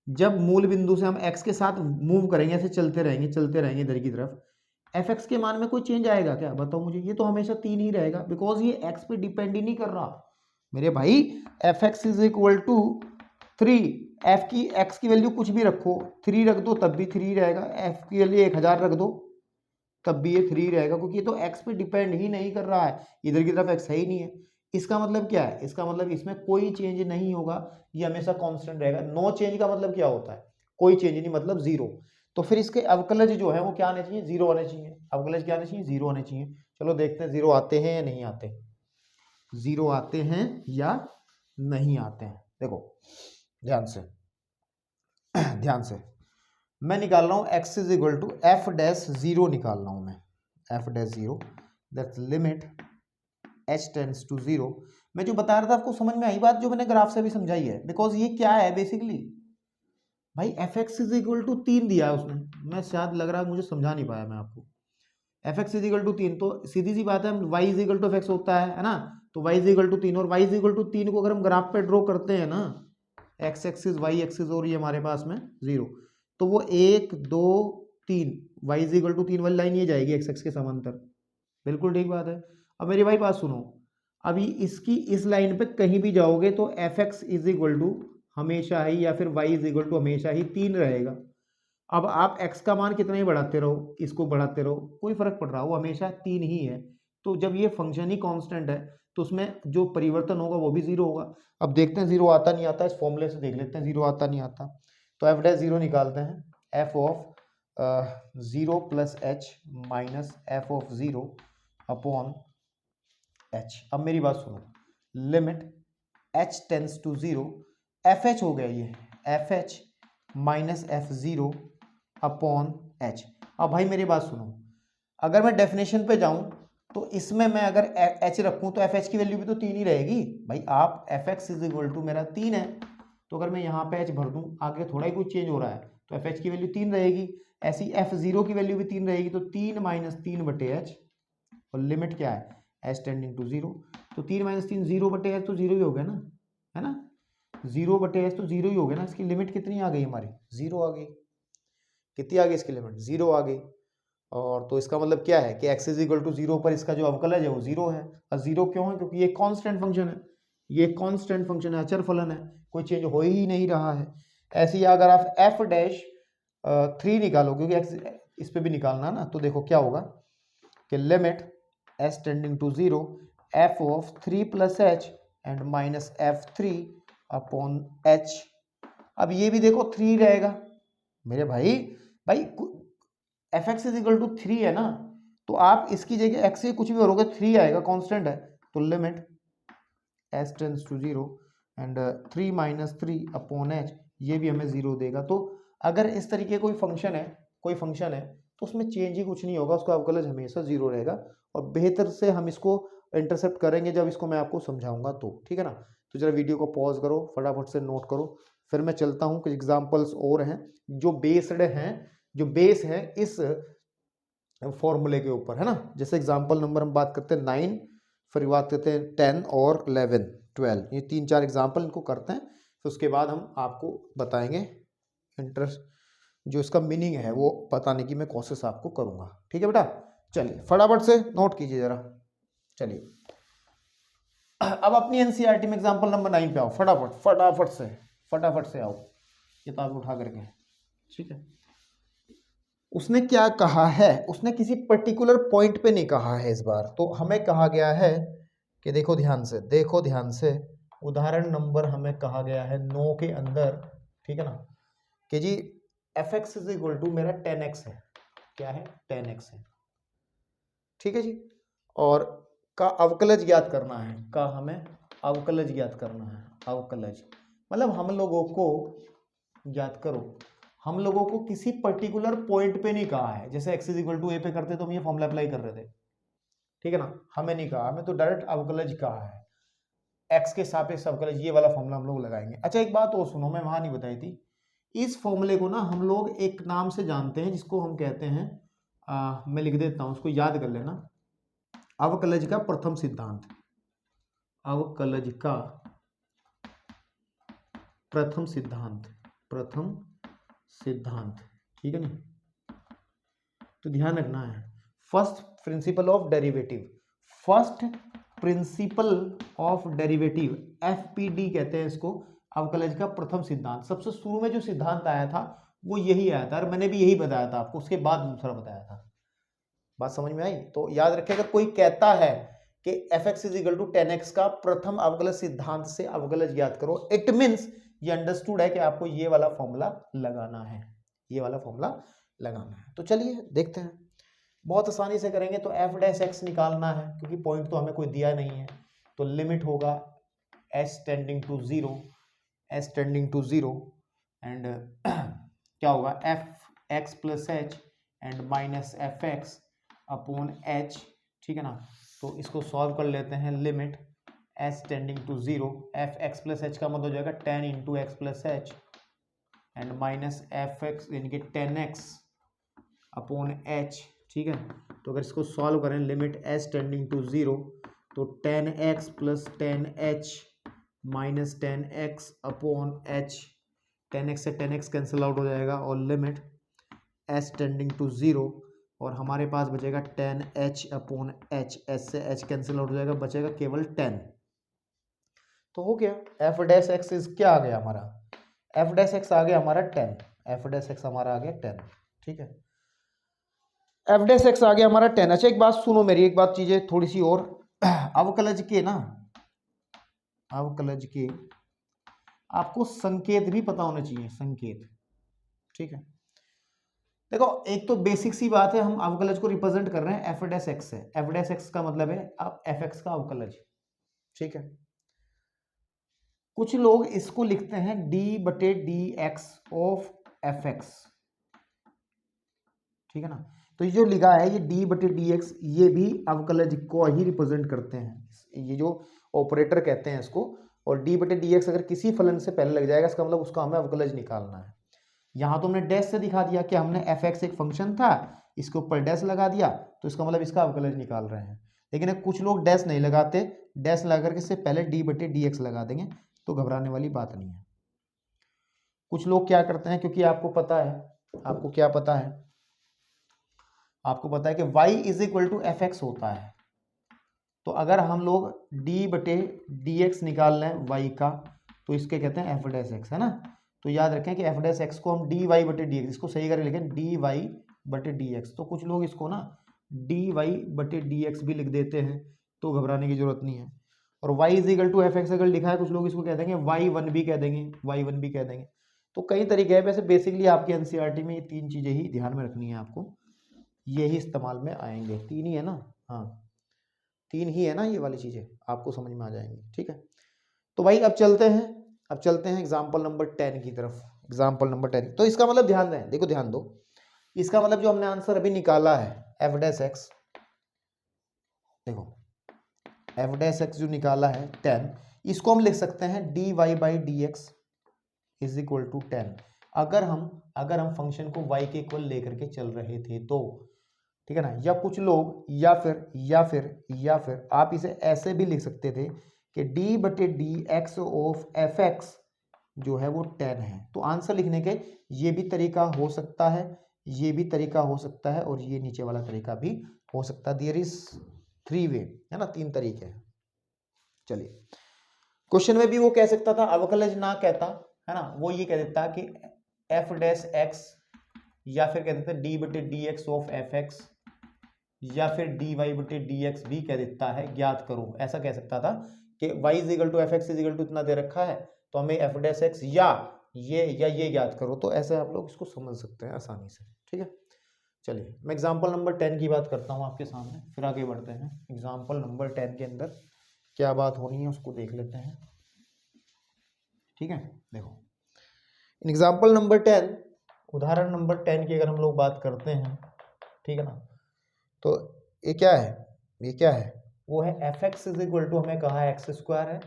[SPEAKER 1] जब मूल बिंदु से हम x के साथ मूव करेंगे, ऐसे चलते रहेंगे इधर की तरफ, fx के मान में कोई चेंज आएगा क्या, बताओ मुझे। ये तो हमेशा 3 ही रहेगा, बिकॉज ये x पे डिपेंड ही नहीं कर रहा मेरे भाई। fx is equal to 3, x की वैल्यू कुछ भी रखो, 3 रख दो तब भी 3 रहेगा, f की वैल्यू 1000 रख दो तब भी ये 3 रहेगा, क्योंकि ये तो x पे डिपेंड ही नहीं कर रहा है, इधर की तरफ x है ही नहीं है। इसका मतलब क्या है, इसका मतलब इसमें कोई चेंज नहीं होगा, ये हमेशा कांस्टेंट रहेगा। नो चेंज का मतलब क्या होता है, कोई चेंज नहीं, मतलब 0। तो फिर इसके अवकलज जो है वो क्या आने चाहिए, 0 आने चाहिए। अवकलज क्या आने चाहिए, 0 आने चाहिए। चलो देखते हैं 0 आते हैं या नहीं आते, 0 आते हैं या नहीं आते हैं। देखो ध्यान से ध्यान से, मैं निकाल रहा हूं x is equal to f dash 0 निकाल रहा हूं मैं, f dash 0 that's limit h tends to 0। मैं जो बता रहा था आपको समझ में आई बात, जो मैंने ग्राफ से भी समझाई है। बिकॉज ये क्या है बेसिकली भाई, fx इज इक्वल टू 3 दिया है उसने, मैं शायद लग रहा है मुझे समझा नहीं पाया मैं आपको। fx इज इक्वल टू 3, तो सीधी सी बात है, y is equal to fx होता है ना, तो y इज इक्वल टू 3, और y इज इक्वल टू 3 को अगर हम ग्राफ पे ड्रॉ करते हैं ना, x एक्सिस y एक्सिस और ये हमारे पास में 0, तो वो 1 2 3 y इज इक्वल टू 3 वाली लाइन ये जाएगी x एक्सिस के समांतर। बिल्कुल ठीक बात है। अब मेरी भाई बात सुनो, अभी इसकी इस लाइन पे कहीं भी जाओगे तो fx इज इक्वल टू हमेशा ही, या फिर y इज इक्वल टू हमेशा ही 3 रहेगा। अब आप x का मान कितना ही बढ़ाते रहो, इसको बढ़ाते रहो, कोई फर्क पड़ रहा, वो हमेशा 3 ही है। तो जब ये फंक्शन ही कांस्टेंट है तो उसमें जो परिवर्तन होगा वो भी 0 होगा। अब देखते हैं 0 आता नहीं आता, इस फॉर्मूले से देख लेते हैं 0 आता नहीं आता। तो एफ डैश 0 निकालते हैं, f of 0 plus h minus f of 0 upon h. अब मेरी बात सुनो, limit h tends to 0, f h हो गया ये, f h minus f 0 upon h. अब भाई मेरी बात सुनो, अगर मैं डेफिनेशन पे जाऊं तो इसमें मैं अगर एच रखूं तो एफ एच की वैल्यू भी तो 3 ही रहेगी भाई। आप f x is equal to मेरा 3 है, तो अगर मैं यहाँ पे एच भर दूं, आगे थोड़ा ही कुछ चेंज हो रहा है, तो एफ एच की वैल्यू 3 रहेगी। ऐसी एफ 0 की वैल्यू भी 3 रहेगी, तो 3 माइनस 3 बटे एच, और लिमिट क्या है एच टेंडिंग टू 0, तो 3 माइनस 3 0 बटे एच, तो 0 ही हो गया ना, है ना, 0 बटे एच तो 0 ही हो गया ना। इसकी लिमिट कितनी आ गई हमारी, 0 आ गई। कितनी आ गई इसकी लिमिट, 0 आ गई। और तो इसका मतलब क्या है कि x इज इक्वल टू 0 पर इसका जो अवकलज है वो 0 है। और 0 क्यों है, क्योंकि ये कांस्टेंट फंक्शन है, ये कांस्टेंट फंक्शन है, अचर फलन है, कोई चेंज हो ही नहीं रहा है। ऐसे ही अगर आप f डैश 3 निकालो, क्योंकि x इस पे भी निकालना ना, तो देखो क्या होगा कि limit s tending to 0 f of 3 plus H and minus f3 upon h। अब ये भी देखो 3 रहेगा मेरे भाई। भाई f x is equal to 3 है ना, तो आप इसकी जगह x से कुछ भी करोगे 3 आएगा, कांस्टेंट है, तो limit s tends to 0 and 3 minus 3 upon h, ये भी हमें 0 देगा। तो अगर इस तरीके कोई फंक्शन है तो उसमें चेंज ही कुछ नहीं होगा, उसका अवकलज हमेशा 0 रहेगा। और बेहतर से हम इसको इंटरसेप्ट करेंगे जब इसको मैं आपको समझाऊंगा तो, ठीक है ना। तो जरा वीडियो को पॉज करो, फटाफट से नोट करो, फिर मैं चलता हूँ। कुछ एग्जाम्पल्स और हैं जो बेस है इस फॉर्मूले के ऊपर, है ना। जैसे एग्जाम्पल नंबर हम बात करते हैं 9, फिर बात करते हैं 10 और 11, 12, ये 3-4 एग्जाम्पल इनको करते हैं, फिर उसके बाद हम आपको बताएंगे इंटरेस्ट जो इसका मीनिंग है वो बताने की मैं कोशिश आपको करूंगा, ठीक है बेटा। चलिए फटाफट से नोट कीजिए जरा। चलिए अब अपनी एनसीईआरटी में एग्जाम्पल नंबर 9 पे आओ, फटाफट से आओ, किताब उठा करके, ठीक है। उसने क्या कहा है, उसने किसी पर्टिकुलर पॉइंट पे नहीं कहा है इस बार, तो हमें कहा गया है कि देखो ध्यान से, उदाहरण नंबर हमें कहा गया है 9 के अंदर, ठीक है ना, कि जी fx इज इक्वल टू मेरा 10x है, क्या है 10x है, ठीक है जी। और का अवकलज ज्ञात करना है, का हमें अवकलज ज्ञात करना है। अवकलज मतलब हम लोगों को ज्ञात करो, हम लोगों को किसी पर्टिकुलर पॉइंट पे नहीं कहा है। जैसे x is equal to a पे करते तो हम ये फॉर्मूला अप्लाई कर रहे थे, ठीक है ना, हमें नहीं कहा, हमें तो डायरेक्ट अवकलज कहा है, x के सापेक्ष अवकलज, ये वाला फॉर्मूला हम लोग लगाएंगे। अच्छा एक बात और सुनो, मैं वहां नहीं बताई थी, इस फॉर्मूले को ना हम लोग एक नाम से जानते हैं जिसको हम कहते हैं, मैं लिख देता हूं, उसको याद कर लेना, अवकलज का प्रथम सिद्धांत। अवकलज का प्रथम सिद्धांत, ठीक है ना। तो ध्यान रखना है, first principle of derivative, FPD कहते हैं इसको, अवकलज का प्रथम सिद्धांत। सबसे शुरू में जो सिद्धांत आया था वो यही आया था, और मैंने भी यही बताया था आपको, उसके बाद दूसरा बताया था। बात समझ में आई? तो याद रखिए, अगर कोई कहता है कि fx is equal to 10x का प्रथम अवकलज सिद्धांत से अवकलज ज्ञात करो, इट मींस ये अंडरस्टूड है कि आपको ये वाला फॉर्मूला लगाना है, तो चलिए देखते हैं, बहुत आसानी से करेंगे। तो f डैश x निकालना है, क्योंकि पॉइंट तो हमें कोई दिया नहीं है, तो लिमिट होगा s टेंडिंग टू 0 एंड क्या होगा fx plus h and minus fx upon h, ठीक है ना। तो इसको सॉल्व कर लेते हैं, limit s tending to 0, fx plus h का मतलब हो जाएगा 10 into x plus H and minus fx यानी कि 10x अपॉन h, ठीक है। तो अगर इसको सॉल्व करें, लिमिट s टेंडिंग टू 0, तो 10x plus 10h minus 10x upon h, 10x से 10x कैंसिल आउट हो जाएगा, और लिमिट s टेंडिंग टू 0, और हमारे पास बचेगा 10h अपॉन h, s से h कैंसिल आउट हो जाएगा, बचेगा केवल 10। तो हो गया, f डैश x इज क्या आ गया हमारा, f डैश x आ गया हमारा 10, f डैश x हमारा आ गया 10, ठीक है, f डैश x आ गया हमारा 10। अच्छा एक बात सुनो मेरी, एक बात चीजें थोड़ी सी और, अवकलज के आपको संकेत भी पता होने चाहिए, संकेत, ठीक है। देखो एक तो बेसिक सी बात है, हम अवकलज को रिप्रेजेंट कर रहे हैं f डैश x से, f डैश x का मतलब है fx का अवकलज, ठीक है। कुछ लोग इसको लिखते हैं d/dx ऑफ fx, ठीक है ना। तो ये जो लिखा है ये d/dx, ये भी अवकलज को ही रिप्रेजेंट करते हैं, ये जो ऑपरेटर कहते हैं इसको। और d/dx अगर किसी फलन से पहले लग जाएगा, इसका मतलब उसका हमें अवकलज निकालना है। यहाँ तो हमने डैश से दिखा दिया कि हमने fx एक फंक्शन था, इसके ऊपर डैश लगा दिया, तो इसका मतलब इसका अवकलज निकाल रहे हैं। लेकिन कुछ लोग डैश नहीं लगाते, डैश लगा करके इससे पहले d/dx लगा देंगे, तो घबराने वाली बात नहीं है। कुछ लोग क्या करते हैं, क्योंकि आपको पता है, आपको क्या पता है, आपको पता है कि y is equal to fx होता है। तो अगर हम लोग d/dx निकाल लें y का, तो इसके कहते हैं f डैश x, है ना। तो याद रखें कि f डैश x को हम dy/dx, इसको सही करके लिखें dy/dx। तो कुछ लोग इसको ना dy/dx भी लिख देते हैं, तो घबराने की जरूरत नहीं है। और y is equal to fx अगर लिखा है, कुछ लोग इसको कह देंगे y1 भी कह देंगे, तो कई तरीके हैं। वैसे बेसिकली आपके एनसीईआरटी में ये 3 चीजें ही ध्यान में रखनी है आपको, ये ही इस्तेमाल में आएंगे। 3 ही है ना, हाँ 3 ही है ना, ये वाली चीज़ें आपको समझ में आ जाएंगी। ठीक है, तो भाई अब चलते हैं एग्जाम्पल नंबर 10 की तरफ। एग्जाम्पल नंबर 10, तो इसका मतलब ध्यान दें, देखो ध्यान दो, इसका मतलब जो हमने आंसर अभी निकाला है एफ डैश एक्स, देखो एफ डैश एक्स जो निकाला है 10, इसको हम लिख सकते हैं dy by d x is equal to 10। अगर हम फंक्शन को y के इक्वल लेकर के चल रहे थे तो, ठीक है ना। या कुछ लोग या फिर आप इसे ऐसे भी लिख सकते थे कि d बटे D x of F x जो है वो 10 है। तो आंसर लिखने के ये भी तरीका हो सकता है, ये भी तरीका हो सकता है, और ये नीचे वाला तरीका भी हो सकता है। देयर इज 3 वे, है ना, 3 तरीके हैं। चलिए, क्वेश्चन में भी वो कह सकता था, अवकलज ना कहता, है ना, वो ये कह देता कि एफ डैश एक्स, या फिर कह देता डी बटे D x of F x, या फिर डी वाई बटे डी एक्स भी कह देता है ज्ञात करो। ऐसा कह सकता था कि y is equal to f x is equal to इतना दे रखा है तो हमें एफ डैश एक्स या ये ज्ञात करो। तो ऐसे आप लोग इसको समझ सकते हैं आसानी से। ठीक है, चलिए मैं एग्जाम्पल नंबर 10 की बात करता हूँ आपके सामने, फिर आगे बढ़ते हैं। एग्जाम्पल नंबर 10 के अंदर क्या बात होनी है उसको देख लेते हैं। ठीक है, देखो इन एग्जाम्पल नंबर 10, उदाहरण नंबर 10 की अगर हम लोग बात करते हैं, ठीक है ना, तो ये क्या है, वो है f x is equal to, हमें कहा है एक्स स्क्वायर है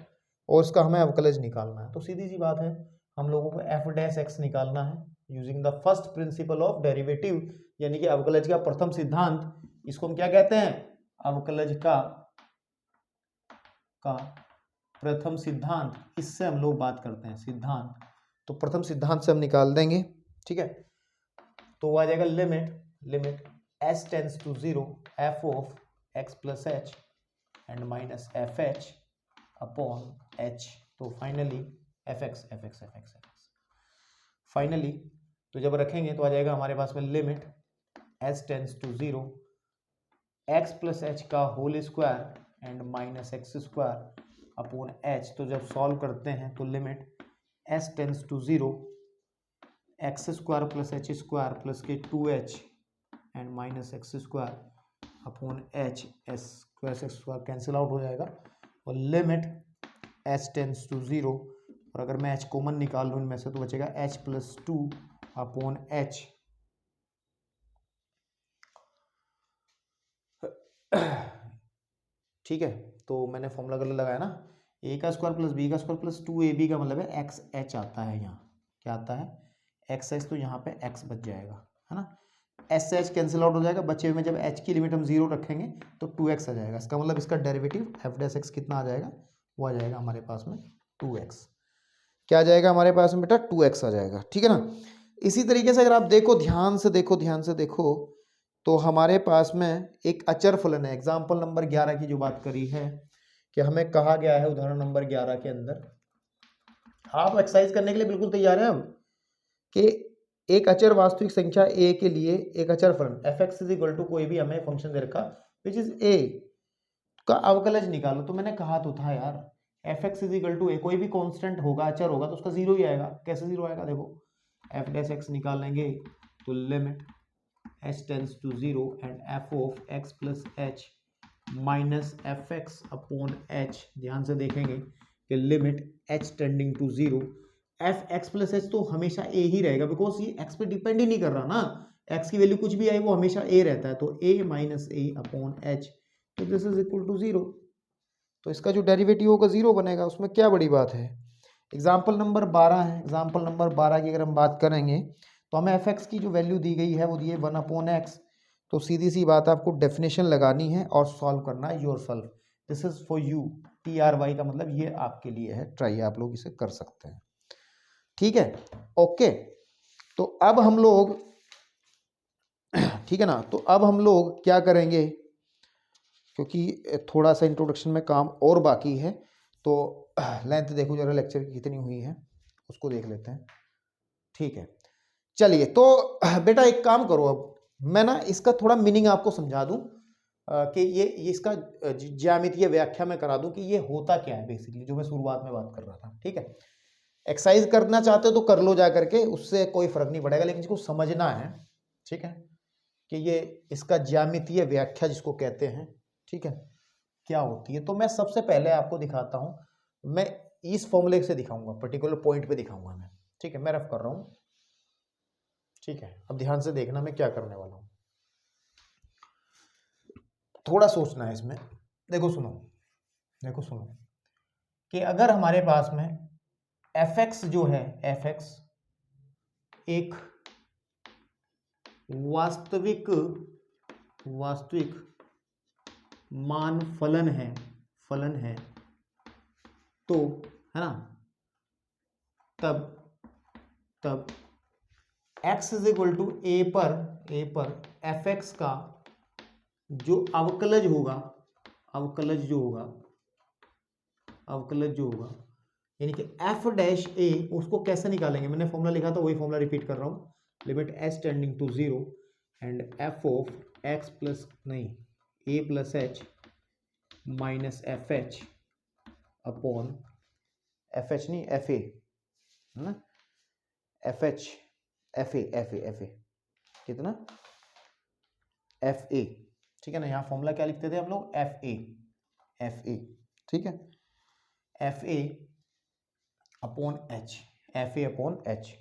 [SPEAKER 1] और उसका हमें अवकलज निकालना है। तो सीधी सी बात है, हम लोगों को एफ डैश एक्स निकालना है using the first principle of derivative, यानी कि अवकलज का प्रथम सिद्धांत। इसको हम क्या कहते हैं, अवकलज का प्रथम सिद्धांत, इससे हम लोग बात करते हैं सिद्धांत। तो प्रथम सिद्धांत से हम निकाल देंगे। ठीक है, तो वो आ जाएगा limit s tends to 0 f of x plus H and minus F H upon h। तो फाइनली एफ एक्स फाइनली, तो जब रखेंगे तो आ जाएगा हमारे पास में limit s tends to 0 x plus H का whole square and minus X square upon h। तो जब सॉल्व करते हैं तो limit s tends to 0 X square plus H square plus के 2h and minus X square upon H, S square cancel out हो जाएगा, और लिमिट h टेंस टू 0, और अगर मैं h कॉमन निकाल लूँ इनमें से तो बचेगा h प्लस 2 अपॉन h। ठीक है, तो मैंने फॉर्मूला गलत लगाया ना, a का स्क्वायर प्लस b का स्क्वायर प्लस 2ab का मतलब है एक्स एच आता है, यहाँ क्या आता है एक्स एच, तो यहाँ पे x बच जाएगा, है ना। एस एच कैंसिल आउट हो जाएगा, बचे हुए में जब h की लिमिट हम 0 रखेंगे तो 2x आ जाएगा। इसका मतलब इसका डेरिवेटिव एफ डैश एक्स कितना आ जाएगा, वो आ जाएगा हमारे पास में 2x। क्या आ जाएगा हमारे पास में बेटा, 2x आ जाएगा। ठीक है ना। इसी तरीके से अगर आप देखो, ध्यान से देखो तो हमारे पास में एक अचर फलन है। एग्जाम्पल नंबर 11 की जो बात करी है कि हमें कहा गया है उदाहरण नंबर 11 के अंदर, आप एक्सरसाइज करने के लिए बिल्कुल तैयार हैं अब, कि एक अचर वास्तविक संख्या a के लिए एक अचर फलन f x is equal to, कोई भी हमें फंक्शन दे रखा विच इज a का अवकलज निकालो। तो मैंने कहा तो था यार, f x is equal to a, कोई भी कांस्टेंट होगा, अचर होगा तो उसका 0 ही आएगा। कैसे 0 आएगा, देखो एफ डैश एक्स निकाल लेंगे तो limit h tends to 0 and f of x plus h minus f x upon h. ध्यान से देखेंगे कि limit h tending to 0, f x plus h तो हमेशा a ही रहेगा, बिकॉज ये x पे डिपेंड ही नहीं कर रहा ना, x की वैल्यू कुछ भी आए वो हमेशा a रहता है, तो a minus A upon H, तो दिस इज इक्वल टू 0। तो इसका जो डेरिवेटिव होगा 0 बनेगा, उसमें क्या बड़ी बात है। एग्जाम्पल नंबर 12 है, एग्जाम्पल नंबर 12 की अगर हम बात करेंगे तो हमें एफ एक्स की जो वैल्यू दी गई है वो दी है 1 अपॉन एक्स। तो सीधी सी बात है, आपको डेफिनेशन लगानी है और सॉल्व करना है yourself. This is for you, TRY का मतलब ये आपके लिए है, ट्राई आप लोग इसे कर सकते हैं। ठीक है, ओके। तो अब हम लोग ठीक है ना, तो अब हम लोग क्या करेंगे, क्योंकि थोड़ा सा इंट्रोडक्शन में काम और बाकी है, तो लेंथ देखो जरा लेक्चर की कितनी हुई है उसको देख लेते हैं। ठीक है, चलिए तो बेटा एक काम करो, अब मैं ना इसका थोड़ा मीनिंग आपको समझा दूं कि ये इसका ज्यामितीय व्याख्या में करा दूं कि ये होता क्या है बेसिकली, जो मैं शुरुआत में बात कर रहा था। ठीक है, एक्सरसाइज करना चाहते हो तो कर लो जा करके, उससे कोई फर्क नहीं पड़ेगा, लेकिन इसको समझना है। ठीक है, कि ये इसका ज्यामितीय व्याख्या जिसको कहते हैं, ठीक है, क्या होती है। तो मैं सबसे पहले आपको दिखाता हूँ, मैं इस फॉर्मूले से दिखाऊंगा, पर्टिकुलर पॉइंट पे दिखाऊंगा मैं, ठीक है। मैं रफ कर रहा हूँ, ठीक है। अब ध्यान से देखना मैं क्या करने वाला हूँ, थोड़ा सोचना है इसमें। देखो सुनो, देखो सुनो कि अगर हमारे पास में fx जो है, fx एक वास्तविक मान फलन है, तो है ना, तब x इज इक्वल टू ए पर fx का जो अवकलज होगा यानी कि f डैश ए, उसको कैसे निकालेंगे, मैंने फॉर्मूला लिखा था वही फॉर्मूला रिपीट कर रहा हूं, limit s tending to 0 and f of x plus नहीं a plus h minus F H upon f h नहीं एफ ए, है ना, एफ एच एफ ए कितना, एफ ए, ठीक है ना। यहाँ फॉर्मूला क्या लिखते थे हम लोग, एफ ए, ठीक है, एफ ए अपॉन एच,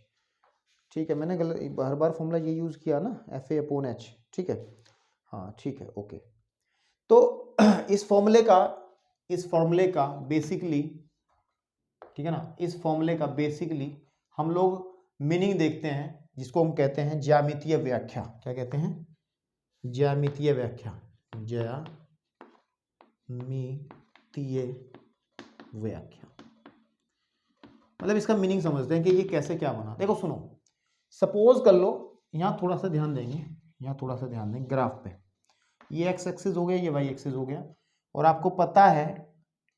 [SPEAKER 1] ठीक है। मैंने गलत हर बार फॉर्मूला ये यूज किया ना, एफ ए अपॉन एच, ठीक है, हाँ ठीक है, ओके। तो इस फॉर्मूले का बेसिकली, ठीक है ना, इस फॉर्मूले का बेसिकली हम लोग मीनिंग देखते हैं, जिसको हम कहते हैं ज्यामितीय व्याख्या। क्या कहते हैं, ज्यामितीय व्याख्या, मतलब इसका मीनिंग समझते हैं कि ये कैसे क्या बना। देखो सुनो, सपोज कर लो, यहाँ थोड़ा सा ध्यान देंगे, ग्राफ पे ये एक्स एक्सिस हो गया, ये वाई एक्सिस हो गया, और आपको पता है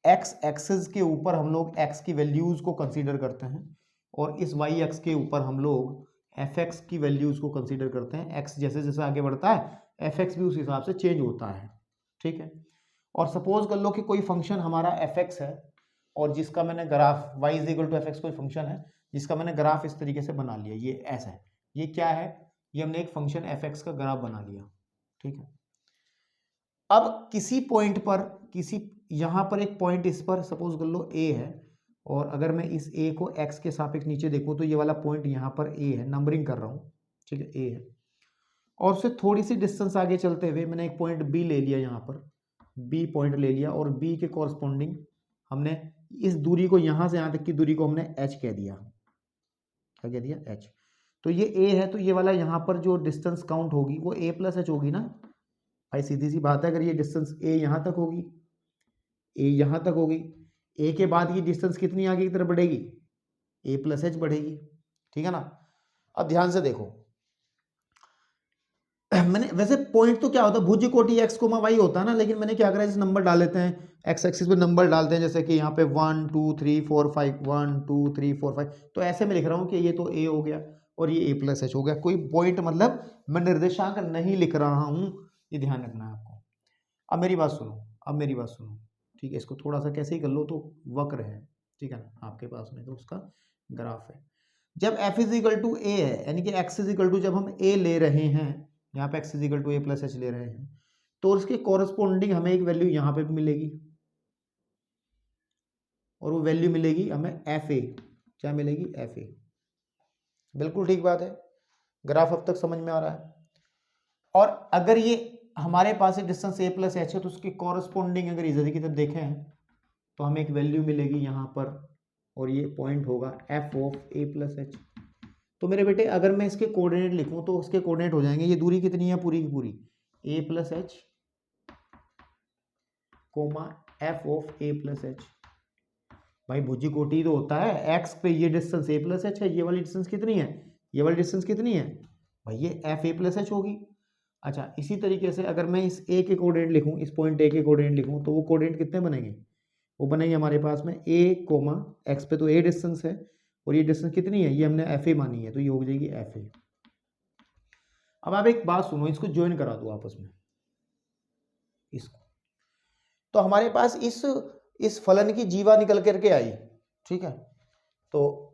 [SPEAKER 1] एक्स एक्सिस के ऊपर हम लोग एक्स की वैल्यूज को कंसीडर करते हैं, और इस वाई एक्स के ऊपर हम लोग एफ एक्स की वैल्यूज को कंसीडर करते हैं। एक्स जैसे जैसे आगे बढ़ता है एफ एक्स भी उस हिसाब से चेंज होता है, ठीक है। और सपोज कर लो कि कोई फंक्शन हमारा एफ एक्स है, और जिसका मैंने graph y is equal to f x कोई फंक्शन है जिसका मैंने ग्राफ इस तरीके से बना लिया, ये ऐसा है, ये क्या है, ये हमने एक फंक्शन एफ एक्स का ग्राफ बना लिया, ठीक है। अब किसी पॉइंट पर, यहाँ पर एक पॉइंट इस पर सपोज कर लो ए है, और अगर मैं इस ए को एक्स के सापेक्ष नीचे देखूं तो ये वाला पॉइंट यहाँ पर ए है, नंबरिंग कर रहा हूँ, ठीक है, ए है। और उससे थोड़ी सी डिस्टेंस आगे चलते हुए मैंने एक पॉइंट बी ले लिया, यहाँ पर बी पॉइंट ले लिया, और बी के कॉरस्पॉन्डिंग हमने इस दूरी को, यहाँ से यहाँ तक की दूरी को हमने एच कह दिया। क्या कह दिया, एच। तो ये ए है, तो ये वाला यहाँ पर जो डिस्टेंस काउंट होगी वो ए प्लस एच होगी ना भाई, सीधी सी बात है। अगर ये डिस्टेंस ए यहाँ तक होगी, ए यहाँ तक होगी, ए के बाद की डिस्टेंस कितनी आगे की तरफ बढ़ेगी, ए प्लस एच बढ़ेगी, ठीक है ना। अब ध्यान से देखो, मैंने वैसे पॉइंट तो क्या होता है, भुज कोटि एक्स कोमा वाई होता है ना, लेकिन मैंने क्या करा, जैसे नंबर डाल लेते हैं, एक्स एक्सिस पे नंबर डालते हैं, जैसे कि यहाँ पे 1 2 3 4 5 1 2 3 4 5, तो ऐसे में लिख रहा हूँ कि ये तो ए हो गया और ये ए प्लस एच हो गया। कोई पॉइंट मतलब मैं निर्देशांक नहीं लिख रहा हूँ, ये ध्यान रखना है आपको। अब मेरी बात सुनो, ठीक है, इसको थोड़ा सा कैसे ही कर लो, तो वक्र है, ठीक है ना, आपके पास में तो उसका ग्राफ है। जब f इज इक्वल टू ए है, यानी कि x इज इक्वल टू, जब हम a ले रहे हैं, यहाँ पे x is equal to a plus h ले रहे हैं, तो उसके कॉरस्पॉन्डिंग हमें एक वैल्यू यहाँ पे भी मिलेगी, और वो वैल्यू मिलेगी हमें एफ ए। क्या मिलेगी, एफ ए। बिल्कुल ठीक बात है, ग्राफ अब तक समझ में आ रहा है। और अगर ये हमारे पास डिस्टेंस ए प्लस एच है, तो उसके कॉरस्पॉन्डिंग अगर इधर की तरफ देखें तो हमें एक वैल्यू मिलेगी यहाँ पर, और ये पॉइंट होगा F of A plus h. तो मेरे बेटे अगर मैं इसके कोऑर्डिनेट लिखूं तो उसके कोऑर्डिनेट हो जाएंगे, ये दूरी कितनी है पूरी की पूरी, A plus H comma F of A plus H. भाई भुजी कोटि तो होता है, एक्स पे ये डिस्टेंस ए प्लस एच है, ये वाली डिस्टेंस कितनी है, ये वाली डिस्टेंस कितनी है भाई, ये एफ ए प्लस एच होगी। अच्छा, इसी तरीके से अगर मैं इस ए के कोऑर्डिनेट लिखूं, इस पॉइंट ए के कोऑर्डिनेट लिखूं, तो वो कोऑर्डिनेट कितने बनेंगे, वो बनेंगे हमारे पास में ए कोमा एक्स पे तो ए डिस्टेंस है, और ये डिस्टेंस कितनी है, ये हमने एफ ए मानी है, तो ये हो जाएगी एफ ए। अब आप एक बात सुनो, इसको ज्वाइन करा दो आपस में इसको, तो हमारे पास इस फलन की जीवा निकल करके आई, ठीक है। तो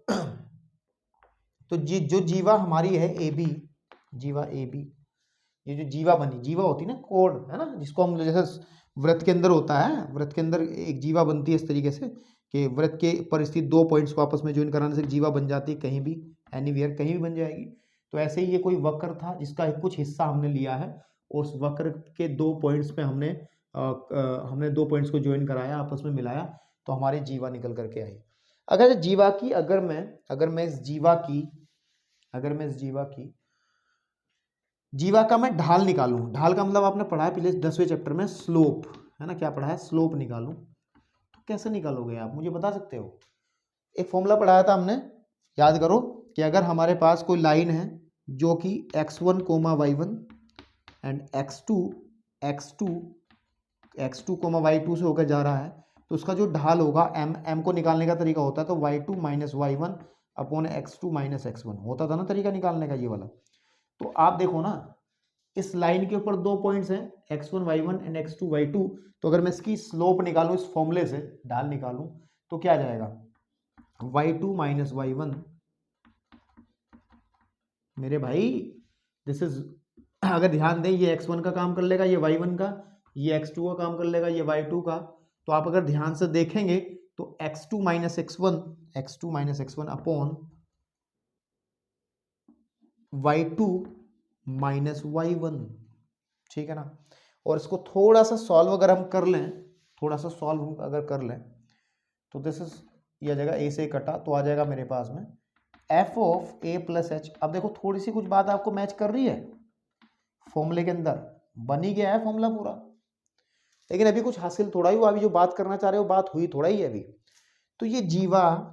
[SPEAKER 1] जो जीवा हमारी है ए बी, जीवा ए बी, ये जो जीवा बनी, जीवा होती है ना कोड, है ना, जिसको हम जैसे व्रत के अंदर होता है, व्रत के अंदर एक जीवा बनती है इस तरीके से कि व्रत के परिस्थिति दो पॉइंट्स को आपस में ज्वाइन कराने से जीवा बन जाती है, कहीं भी एनीवेयर कहीं भी बन जाएगी। तो ऐसे ही ये कोई वक्र था जिसका कुछ हिस्सा हमने लिया है और उस वक्र के दो पॉइंट्स पे हमने दो पॉइंट्स को ज्वाइन कराया, आपस में मिलाया, तो हमारी जीवा निकल करके आई। अगर जीवा की अगर मैं इस जीवा का मैं ढाल निकालूं, ढाल का मतलब आपने पढ़ा है पिछले 10वें चैप्टर में, स्लोप, है ना, क्या पढ़ा है, स्लोप निकालूं, तो कैसे निकालोगे आप, मुझे बता सकते हो? एक फॉर्मूला पढ़ाया था हमने, याद करो, कि अगर हमारे पास कोई लाइन है जो कि x1, y1 and x2, y2 से होकर जा रहा है, तो उसका जो ढाल होगा m को निकालने का तरीका होता है तो y2 minus y1 upon x2 minus x1 होता था ना तरीका निकालने का, ये वाला। तो आप देखो ना, इस लाइन के ऊपर दो पॉइंट्स हैं x1 y1 and x2 y2, तो अगर मैं इसकी स्लोप निकालूं इस फॉर्मूले से, ढाल निकालूं, तो क्या आ जाएगा, y2 माइनस y1, मेरे भाई दिस इज, अगर ध्यान दें ये x1 का काम कर लेगा, ये y1 का, ये x2 का काम कर लेगा, ये y2 का, तो आप अगर ध्यान से देखेंगे तो x2 minus x1 upon y2 minus y1, ठीक है ना। और इसको थोड़ा सा सॉल्व अगर हम कर लें, थोड़ा सा सॉल्व अगर कर लें, तो दिस इज, ये आ जाएगा a से कटा, तो आ जाएगा मेरे पास में f of a plus h। अब देखो थोड़ी सी कुछ बात आपको मैच कर रही है, फॉर्मूले के अंदर बन ही गया है फॉर्मूला पूरा, लेकिन अभी कुछ हासिल थोड़ा ही हुआ, अभी जो बात करना चाह रहे हो बात हुई थोड़ा ही है अभी। तो ये जीवा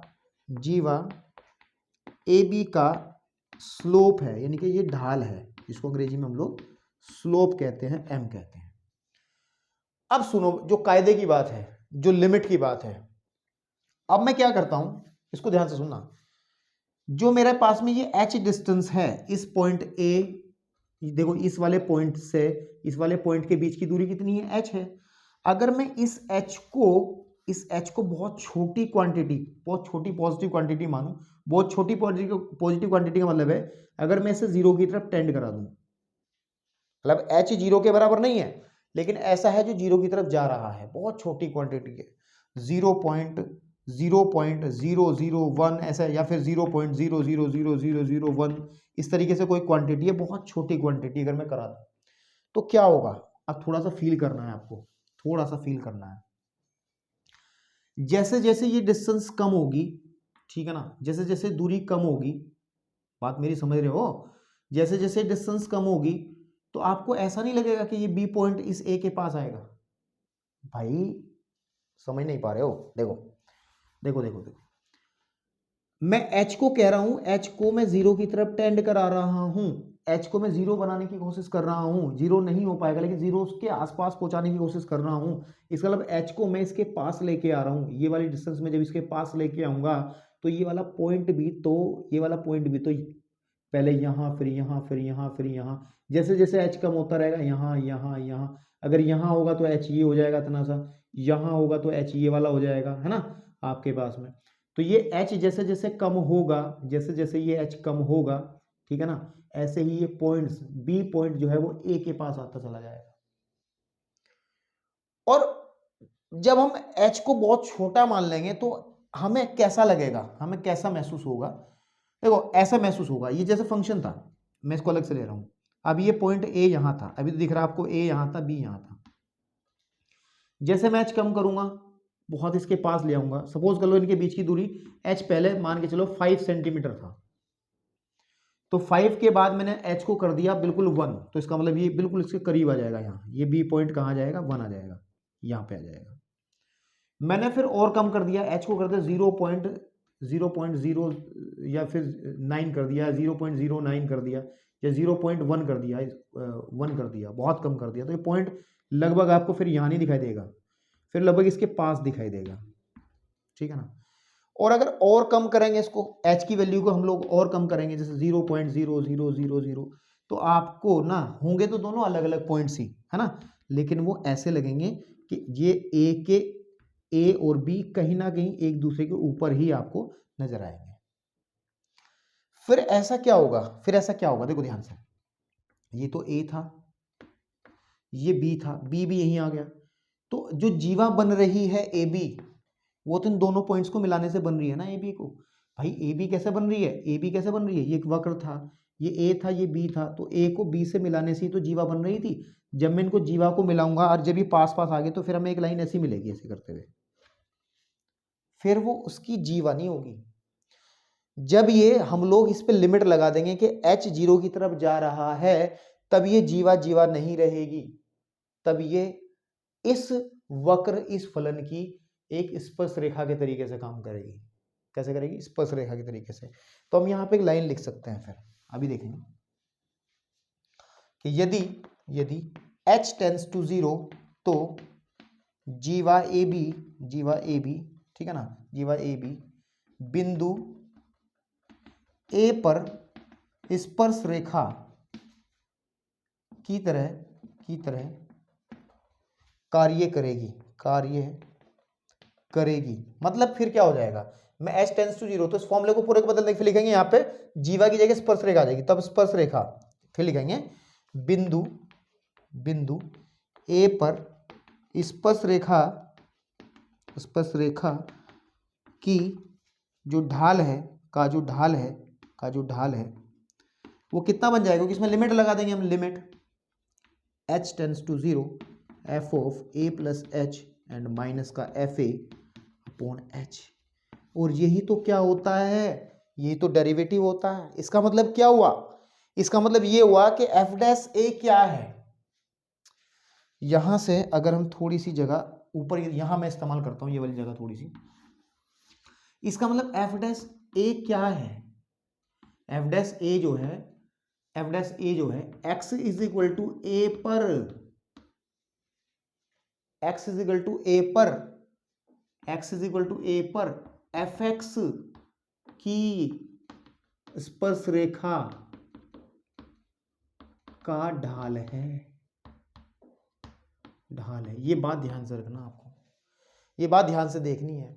[SPEAKER 1] ए बी का स्लोप है, यानी कि ये ढाल है, जिसको अंग्रेजी में हम लोग स्लोप कहते हैं, m कहते हैं। अब सुनो, जो कायदे की बात है, जो लिमिट की बात है, अब मैं क्या करता हूं, इसको ध्यान से सुनना। जो मेरे पास में ये h डिस्टेंस है, इस पॉइंट A, देखो इस वाले पॉइंट से इस वाले पॉइंट के बीच की दूरी कितनी है, h है। अगर मैं इस h को बहुत छोटी क्वांटिटी, बहुत छोटी पॉजिटिव क्वांटिटी मानूं, बहुत छोटी पॉजिटिव क्वांटिटी का मतलब है अगर मैं इसे जीरो की तरफ टेंड करा दूं, मतलब h जीरो के बराबर नहीं है, लेकिन ऐसा है जो जीरो की तरफ जा रहा है, बहुत छोटी क्वांटिटी है, 0.00001 ऐसा, या फिर 0.000001, इस तरीके से कोई क्वांटिटी है, बहुत छोटी क्वांटिटी अगर मैं करा दूं, तो क्या होगा। अब थोड़ा सा फील करना है आपको, थोड़ा सा फील करना है। जैसे जैसे ये डिस्टेंस कम होगी, ठीक है ना, जैसे जैसे दूरी कम होगी, बात मेरी समझ रहे हो, जैसे जैसे डिस्टेंस कम होगी, तो आपको ऐसा नहीं लगेगा कि ये बी पॉइंट इस ए के पास आएगा। भाई समझ नहीं पा रहे हो, देखो देखो देखो देखो, मैं h को कह रहा हूं, h को मैं जीरो की तरफ टेंड करा रहा हूं, h को मैं जीरो बनाने की कोशिश कर रहा हूं, जीरो नहीं हो पाएगा लेकिन जीरो के आसपास पहुंचाने की कोशिश कर रहा हूं, इसका मतलब h को मैं इसके पास लेके आ रहा हूं, ये वाली डिस्टेंस में जब इसके पास लेके आऊंगा, तो ये वाला पॉइंट भी तो पहले यहाँ, फिर यहाँ, फिर यहाँ, फिर यहाँ, जैसे जैसे h कम होता रहेगा, यहाँ यहाँ यहाँ, अगर यहाँ होगा तो h ये हो जाएगा इतना सा, यहाँ होगा तो h ये वाला हो जाएगा, है ना, आपके पास में। तो ये h जैसे जैसे कम होगा, जैसे जैसे ये h कम होगा, ठीक है ना, ऐसे ही ये पॉइंट्स b पॉइंट जो है वो a के पास आता चला जाएगा। और जब हम h को बहुत छोटा मान लेंगे तो हमें कैसा लगेगा, हमें कैसा महसूस होगा, देखो ऐसा महसूस होगा, ये जैसे फंक्शन था, मैं इसको अलग से ले रहा हूं, अब ये पॉइंट a यहां था, अभी तो दिख रहा है आपको a यहां था, b यहां था, जैसे मैं h कम करूंगा, बहुत इसके पास ले आऊंगा, सपोज कर लो इनके बीच की दूरी h पहले मान के चलो 5 सेंटीमीटर था, तो 5 के बाद मैंने h को कर दिया बिल्कुल 1, तो इसका मतलब ये बिल्कुल इसके करीब आ जाएगा, यहाँ ये b पॉइंट कहाँ आ जाएगा, 1 आ जाएगा, यहाँ पे आ जाएगा। मैंने फिर और कम कर दिया, h को कर दिया 0.0 या फिर 9 कर दिया, 0.09 कर दिया, या 0.1 कर दिया, 1 कर दिया, बहुत कम कर दिया, तो ये पॉइंट लगभग आपको फिर यहाँ नहीं दिखाई देगा, फिर लगभग इसके पास दिखाई देगा, ठीक है ना। और अगर और कम करेंगे इसको, h की वैल्यू को हम लोग और कम करेंगे, जैसे 0.0000, तो आपको ना होंगे तो दोनों अलग अलग पॉइंट्स ही, है ना, लेकिन वो ऐसे लगेंगे कि ये a और b कहीं ना कहीं एक दूसरे के ऊपर ही आपको नजर आएंगे। फिर ऐसा क्या होगा, देखो ध्यान से, ये तो a था, ये बी था, बी भी यहीं आ गया। तो जो जीवा बन रही है ए बी, वो तो इन दोनों पॉइंट्स को मिलाने से बन रही है ना ए बी को। भाई ए बी कैसे बन रही है, ए बी कैसे बन रही है, ये एक वक्र था, ये ए था, ये बी था, तो ए को बी से मिलाने से ही तो जीवा बन रही थी। जब मैं इनको जीवा को मिलाऊंगा और जब ये पास पास आ गए तो फिर हमें एक लाइन ऐसी मिलेगी, ऐसे करते हुए, फिर वो उसकी जीवा नहीं होगी। जब ये हम लोग इस पे लिमिट लगा देंगे कि h 0 की तरफ जा रहा है, तब ये जीवा जीवा नहीं रहेगी, तब ये इस वक्र, इस फलन की एक स्पर्श रेखा के तरीके से काम करेगी। कैसे करेगी, स्पर्श रेखा के तरीके से। तो हम यहां पे एक लाइन लिख सकते हैं, फिर अभी देखेंगे कि यदि h टेंड्स टू 0 तो जीवा ए बी, ठीक है ना, जीवा ए बी बिंदु ए पर स्पर्श रेखा की तरह कार्य करेगी। मतलब फिर क्या हो जाएगा, मैं h टेंड्स टू 0 तो इस फॉर्मूले को पूरे को बदल देंगे, फिर लिखेंगे यहाँ पे जीवा की जगह स्पर्श रेखा आ जाएगी, तब स्पर्श रेखा, फिर लिखेंगे बिंदु ए पर स्पर्श रेखा की जो ढाल है वो कितना बन जाएगा, क्योंकि इसमें लिमिट लगा देंगे हम, limit h tends to 0 f of a plus h and minus का एफ ए अपॉन h। और यही तो क्या होता है, यही तो डेरिवेटिव होता है। इसका मतलब क्या हुआ, इसका मतलब ये हुआ कि f डैश a क्या है। यहां से अगर हम थोड़ी सी जगह ऊपर, यहां मैं इस्तेमाल करता हूं ये वाली जगह थोड़ी सी, इसका मतलब f डैश a क्या है, f डैश a जो है x is equal to a पर fx की स्पर्श रेखा का ढाल है। ये बात ध्यान से रखना, आपको ये बात ध्यान से देखनी है।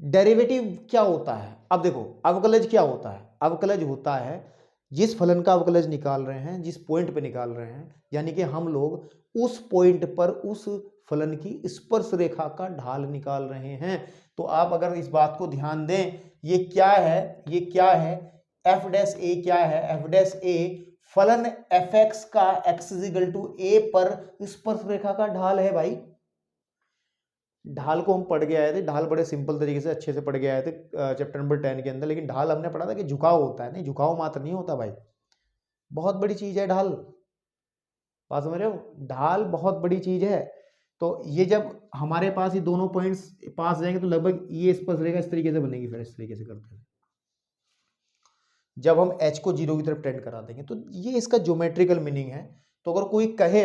[SPEAKER 1] डेरिवेटिव क्या होता है, अब देखो अवकलज क्या होता है, अवकलज होता है जिस फलन का अवकलज निकाल रहे हैं, जिस पॉइंट पे निकाल रहे हैं, यानी कि हम लोग उस पॉइंट पर उस फलन की स्पर्श रेखा का ढाल निकाल रहे हैं। तो आप अगर इस बात को ध्यान दें, ये क्या है एफ डैश ए क्या है, एफ डैश ए फलन एफ एक्स का एक्स इक्वल टू ए पर स्पर्श रेखा का ढाल है। भाई ढाल को हम पढ़ के आए थे, ढाल बड़े सिंपल तरीके से अच्छे से पढ़ के आए थे चैप्टर नंबर 10 के अंदर, लेकिन ढाल हमने पढ़ा था कि झुकाव होता है, नहीं झुकाव मात्र नहीं होता भाई, बहुत बड़ी चीज है ढाल, बात समझ रहे हो, ढाल बहुत बड़ी चीज है। तो ये जब हमारे पास ये दोनों पॉइंट्स पास जाएंगे तो लगभग ये स्पर्श रेखा इस तरीके से बनेगी, फिर इस तरीके से करते हैं जब हम h को 0 की तरफ टेंड करा देंगे। तो ये इसका ज्योमेट्रिकल मीनिंग है। तो अगर कोई कहे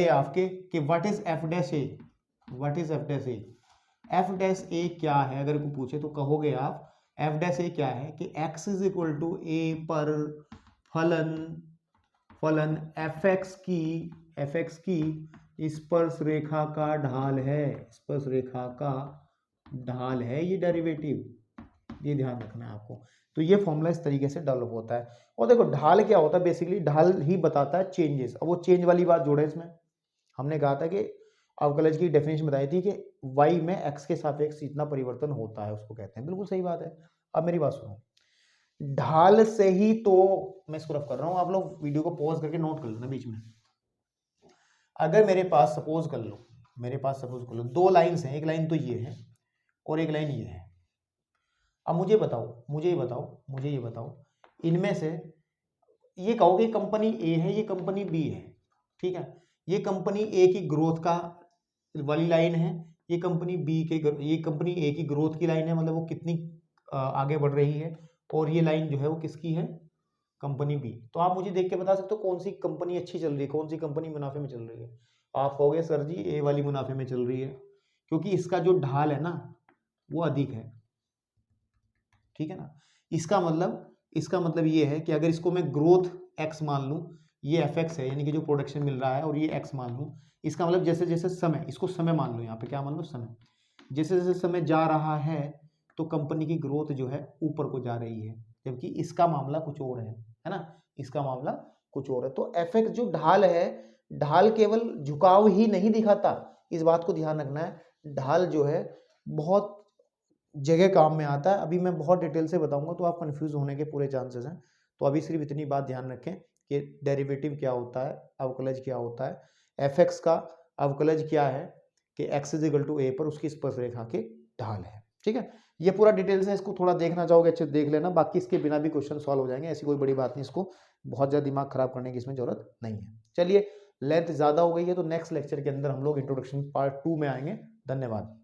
[SPEAKER 1] आपके कि what is F dash A, F dash A क्या है, अगर कोई पूछे तो कहोगे आप एफ डैश ए क्या है कि x इज इक्वल टू ए पर फलन एफ एक्स की स्पर्श रेखा का ढाल है, ये डेरिवेटिव, ये ध्यान रखना है आपको। तो ये फॉर्मूला इस तरीके से डेवलप होता है। और देखो ढाल क्या होता है, बेसिकली ढाल ही बताता है चेंजेस। अब वो चेंज वाली बात जोड़े इसमें, हमने कहा था कि अवकलज की डेफिनेशन बताई थी कि y में x के सापेक्ष जितना परिवर्तन होता है उसको कहते हैं, बिल्कुल सही बात है। अब मेरी बात सुनो, ढाल से ही तो मैं इसको रफ कर रहा हूं, आप लोग वीडियो को पॉज करके नोट कर लेना बीच में। अगर मेरे पास सपोज कर लो दो लाइन्स हैं, एक लाइन तो ये है और एक लाइन ये है। अब मुझे ये बताओ इनमें से ये कहो कि कंपनी ए है, ये कंपनी बी है, ठीक है, ये कंपनी ए की ग्रोथ का वाली लाइन है, ये कंपनी ए की ग्रोथ की लाइन है, मतलब वो कितनी आगे बढ़ रही है, और ये लाइन जो है वो किसकी है, कंपनी बी। तो आप मुझे देख के बता सकते हो कौन सी कंपनी अच्छी चल रही है, कौन सी कंपनी मुनाफे में चल रही है। आप कहोगे सर जी ए वाली मुनाफे में चल रही है, क्योंकि इसका जो ढाल है ना वो अधिक है, ठीक है ना। इसका मतलब ये है कि अगर इसको मैं ग्रोथ x मान लूं, ये fx है यानी कि जो प्रोडक्शन मिल रहा है, और ये x मान लूं, इसका मतलब जैसे जैसे समय, इसको समय मान लो, यहाँ पे क्या मान लो, समय, जैसे जैसे समय जा रहा है तो कंपनी की ग्रोथ जो है ऊपर को जा रही है, जबकि इसका मामला कुछ और है ना, इसका मामला कुछ और है। तो fx जो ढाल है ढाल केवल झुकाव ही नहीं दिखाता, इस बात को ध्यान रखना है। ढाल जो है बहुत जगह काम में आता है, अभी मैं बहुत डिटेल से बताऊंगा तो आप कंफ्यूज होने के पूरे चांसेस हैं। तो अभी सिर्फ इतनी बात ध्यान रखें कि डेरिवेटिव क्या होता है, अवकलज क्या होता है, एफ का अवकलज क्या है कि x is equal to a पर उसकी स्पर्शरेखा के ढाल है। ठीक है, ये पूरा डिटेल से इसको थोड़ा देखना चाहोगे अच्छे से देख लेना, बाकी इसके बिना भी क्वेश्चन सॉल्व हो जाएंगे, ऐसी कोई बड़ी बात नहीं, इसको बहुत ज़्यादा दिमाग खराब करने की इसमें जरूरत नहीं है। चलिए, लेंथ ज़्यादा हो गई है तो नेक्स्ट लेक्चर के अंदर हम लोग इंट्रोडक्शन पार्ट 2 में आएंगे। धन्यवाद।